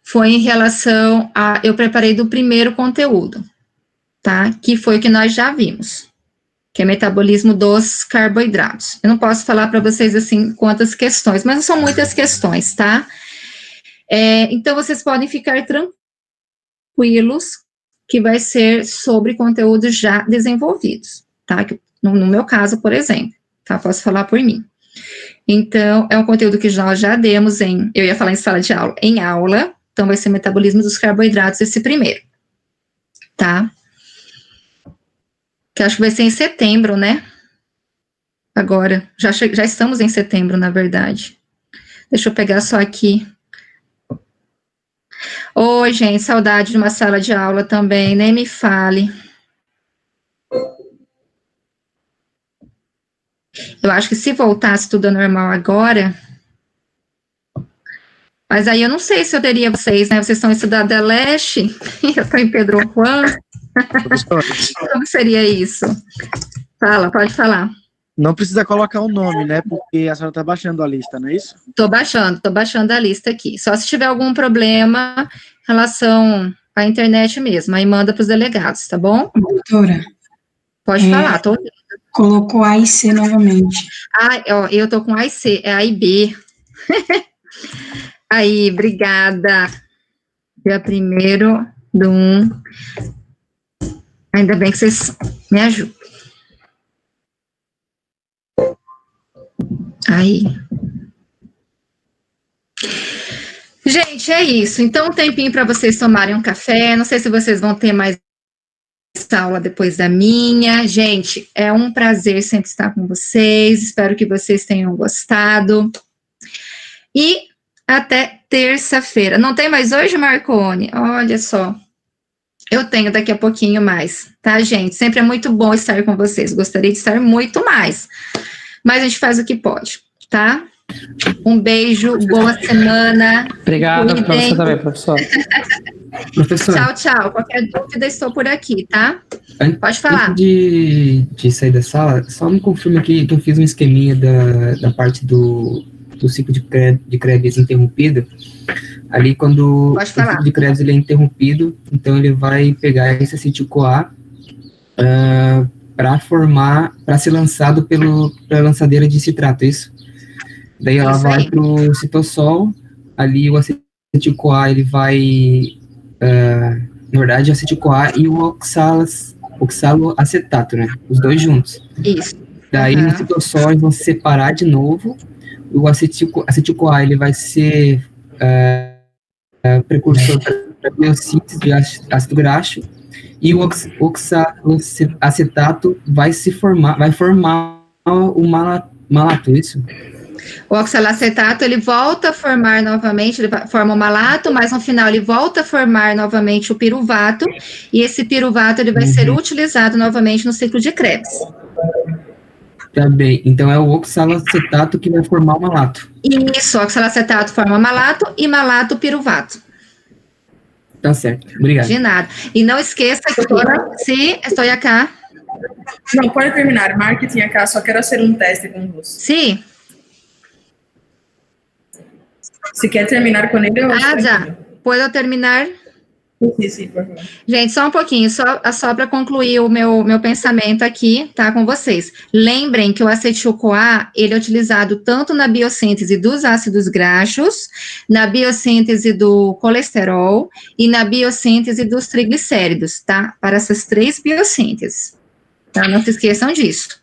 foi em relação a... Eu preparei do primeiro conteúdo, tá? Que foi o que nós já vimos, que é metabolismo dos carboidratos. Eu não posso falar para vocês, assim, quantas questões, mas não são muitas questões, tá? Então, vocês podem ficar tranquilos que vai ser sobre conteúdos já desenvolvidos, tá? No meu caso, por exemplo, tá? Posso falar por mim. Então, é um conteúdo que nós já demos eu ia falar em sala de aula, em aula, então vai ser metabolismo dos carboidratos esse primeiro, tá? Que acho que vai ser em setembro, né? Agora, já estamos em setembro, na verdade. Deixa eu pegar só aqui. Oi, gente, saudade de uma sala de aula também, nem me fale. Eu acho que se voltasse tudo normal agora... Mas aí eu não sei se eu teria vocês, né? Vocês estão em Cidade da Leste, eu estou em Pedro Juan. Como seria isso? Fala, pode falar. Não precisa colocar um nome, né? Porque a senhora está baixando a lista, não é isso? Estou baixando a lista aqui. Só se tiver algum problema em relação à internet mesmo, aí manda para os delegados, tá bom? Doutora. Pode falar, tô ouvindo. Colocou A e C novamente. Eu tô com A e C, é A e B. Aí, obrigada. Dia 1º/1. Ainda bem que vocês me ajudam. Aí. Gente, é isso. Então, um tempinho para vocês tomarem um café. Não sei se vocês vão ter mais aula depois da minha. Gente, é um prazer sempre estar com vocês. Espero que vocês tenham gostado. E até terça-feira. Não tem mais hoje, Marcone? Olha só. Eu tenho daqui a pouquinho mais, tá, gente? Sempre é muito bom estar com vocês. Gostaria de estar muito mais. Mas a gente faz o que pode, tá? Um beijo, boa semana. Obrigada para você também, professor. Professor. Tchau. Qualquer dúvida, estou por aqui, tá? Pode falar. Antes de sair da sala, só me confirma que eu fiz um esqueminha da parte do ciclo de Krebs interrompido. Ali, quando o ciclo de Krebs ele é interrompido, então ele vai pegar esse acetil-CoA para ser lançado pela lançadeira de citrato, é isso? Daí ela vai para o citossol, ali o acetil-CoA ele vai, na verdade, o acetil-CoA e o oxaloacetato, né? Os dois juntos. Isso. Daí no citossol eles vão se separar de novo. O acetil-CoA ele vai ser precursor para biossíntese de ácido graxo, e o oxaloacetato vai formar o malato, isso? O oxalacetato, ele volta a formar novamente, ele forma o malato, mas no final ele volta a formar novamente o piruvato, e esse piruvato ele vai ser utilizado novamente no ciclo de Krebs. Tá bem, então é o oxalacetato que vai formar o malato. Isso, oxalacetato forma malato e malato piruvato. Tá certo, obrigado. De nada. E não esqueça que, se estou acá. Não, pode terminar, marketing acá, só quero fazer um teste com você. Sim. Se quer terminar com ele, já. Pode eu terminar? Sim, por favor. Gente, só um pouquinho, só para concluir o meu pensamento aqui, tá, com vocês. Lembrem que o acetil-CoA, ele é utilizado tanto na biossíntese dos ácidos graxos, na biossíntese do colesterol e na biossíntese dos triglicéridos, tá? Para essas 3 biossínteses, tá? Não se esqueçam disso.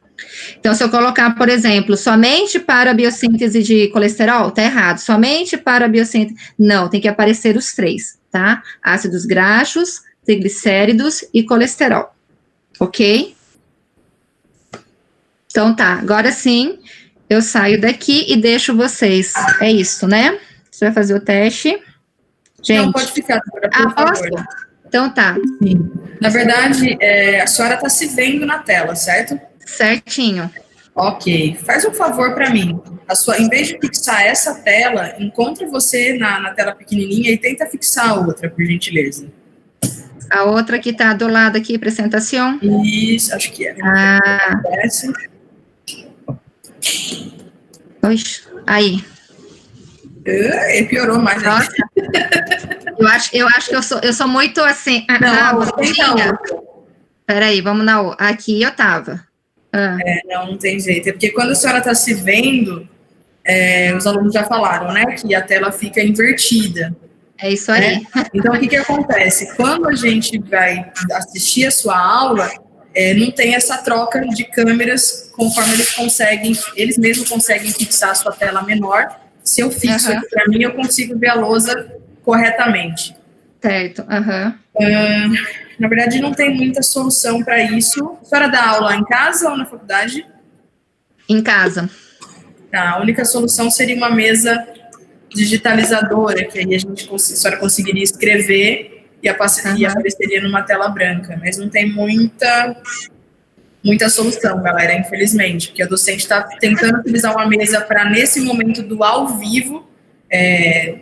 Então, se eu colocar, por exemplo, somente para a biossíntese de colesterol, tá errado. Somente para a biossíntese, não, tem que aparecer os 3, tá? Ácidos graxos, triglicéridos e colesterol, ok? Então, tá, agora sim, eu saio daqui e deixo vocês, é isso, né? Você vai fazer o teste. Gente. Não, pode ficar, por posso? favor. Então, tá. Sim. Na verdade, a senhora está se vendo na tela, certo? Certinho. Ok. Faz um favor para mim. Em vez de fixar essa tela, encontre você na tela pequenininha e tenta fixar a outra, por gentileza. A outra que está do lado aqui, apresentação? Isso, acho que é. Oxe, aí. Piorou mais. Nossa. eu acho que eu sou muito assim. Peraí, vamos na outra. Aqui eu tava. Não tem jeito. É porque quando a senhora está se vendo, os alunos já falaram, né, que a tela fica invertida. É isso aí. Né? Então, o que acontece? Quando a gente vai assistir a sua aula, não tem essa troca de câmeras conforme eles mesmos conseguem fixar a sua tela menor. Se eu fixo aqui para mim, eu consigo ver a lousa corretamente. Certo, na verdade, não tem muita solução para isso. A senhora dá aula em casa ou na faculdade? Em casa. Tá, a única solução seria uma mesa digitalizadora, que aí a senhora conseguiria escrever e apareceria numa tela branca. Mas não tem muita solução, galera, infelizmente, porque a docente está tentando utilizar uma mesa para, nesse momento do ao vivo,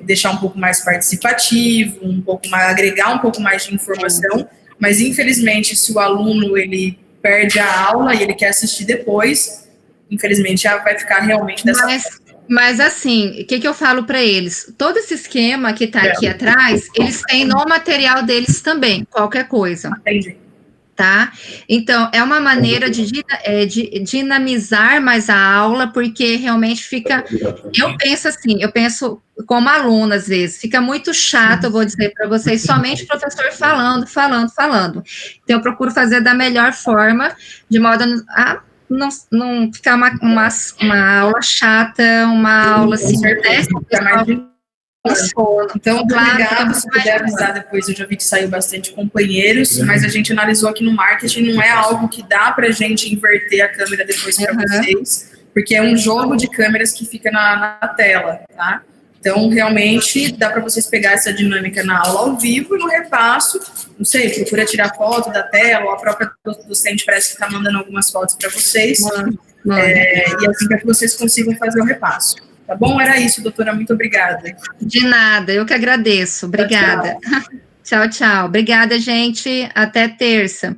deixar um pouco mais participativo, agregar um pouco mais de informação, mas infelizmente se o aluno ele perde a aula e ele quer assistir depois, infelizmente já vai ficar realmente dessa forma. Mas assim, o que eu falo para eles? Todo esse esquema que está aqui atrás, eles têm no material deles também, qualquer coisa. Entendi. Tá? Então, é uma maneira de dinamizar mais a aula, porque realmente fica... Eu penso como aluna, às vezes, fica muito chato, eu vou dizer para vocês, somente o professor falando. Então, eu procuro fazer da melhor forma, de modo a não ficar uma aula chata, uma aula assim, Então, obrigado, se puder avisar depois, eu já vi que saiu bastante companheiros, mas a gente analisou aqui no marketing, não é algo que dá pra gente inverter a câmera depois para vocês, porque é um jogo de câmeras que fica na tela, tá? Então, realmente, dá para vocês pegar essa dinâmica na aula ao vivo e no repasso, não sei, procura tirar foto da tela, ou a própria docente parece que está mandando algumas fotos para vocês, e assim para que vocês consigam fazer o repasso. Tá bom? Era isso, doutora. Muito obrigada. De nada, eu que agradeço. Obrigada. Tchau, tchau. Obrigada, gente. Até terça.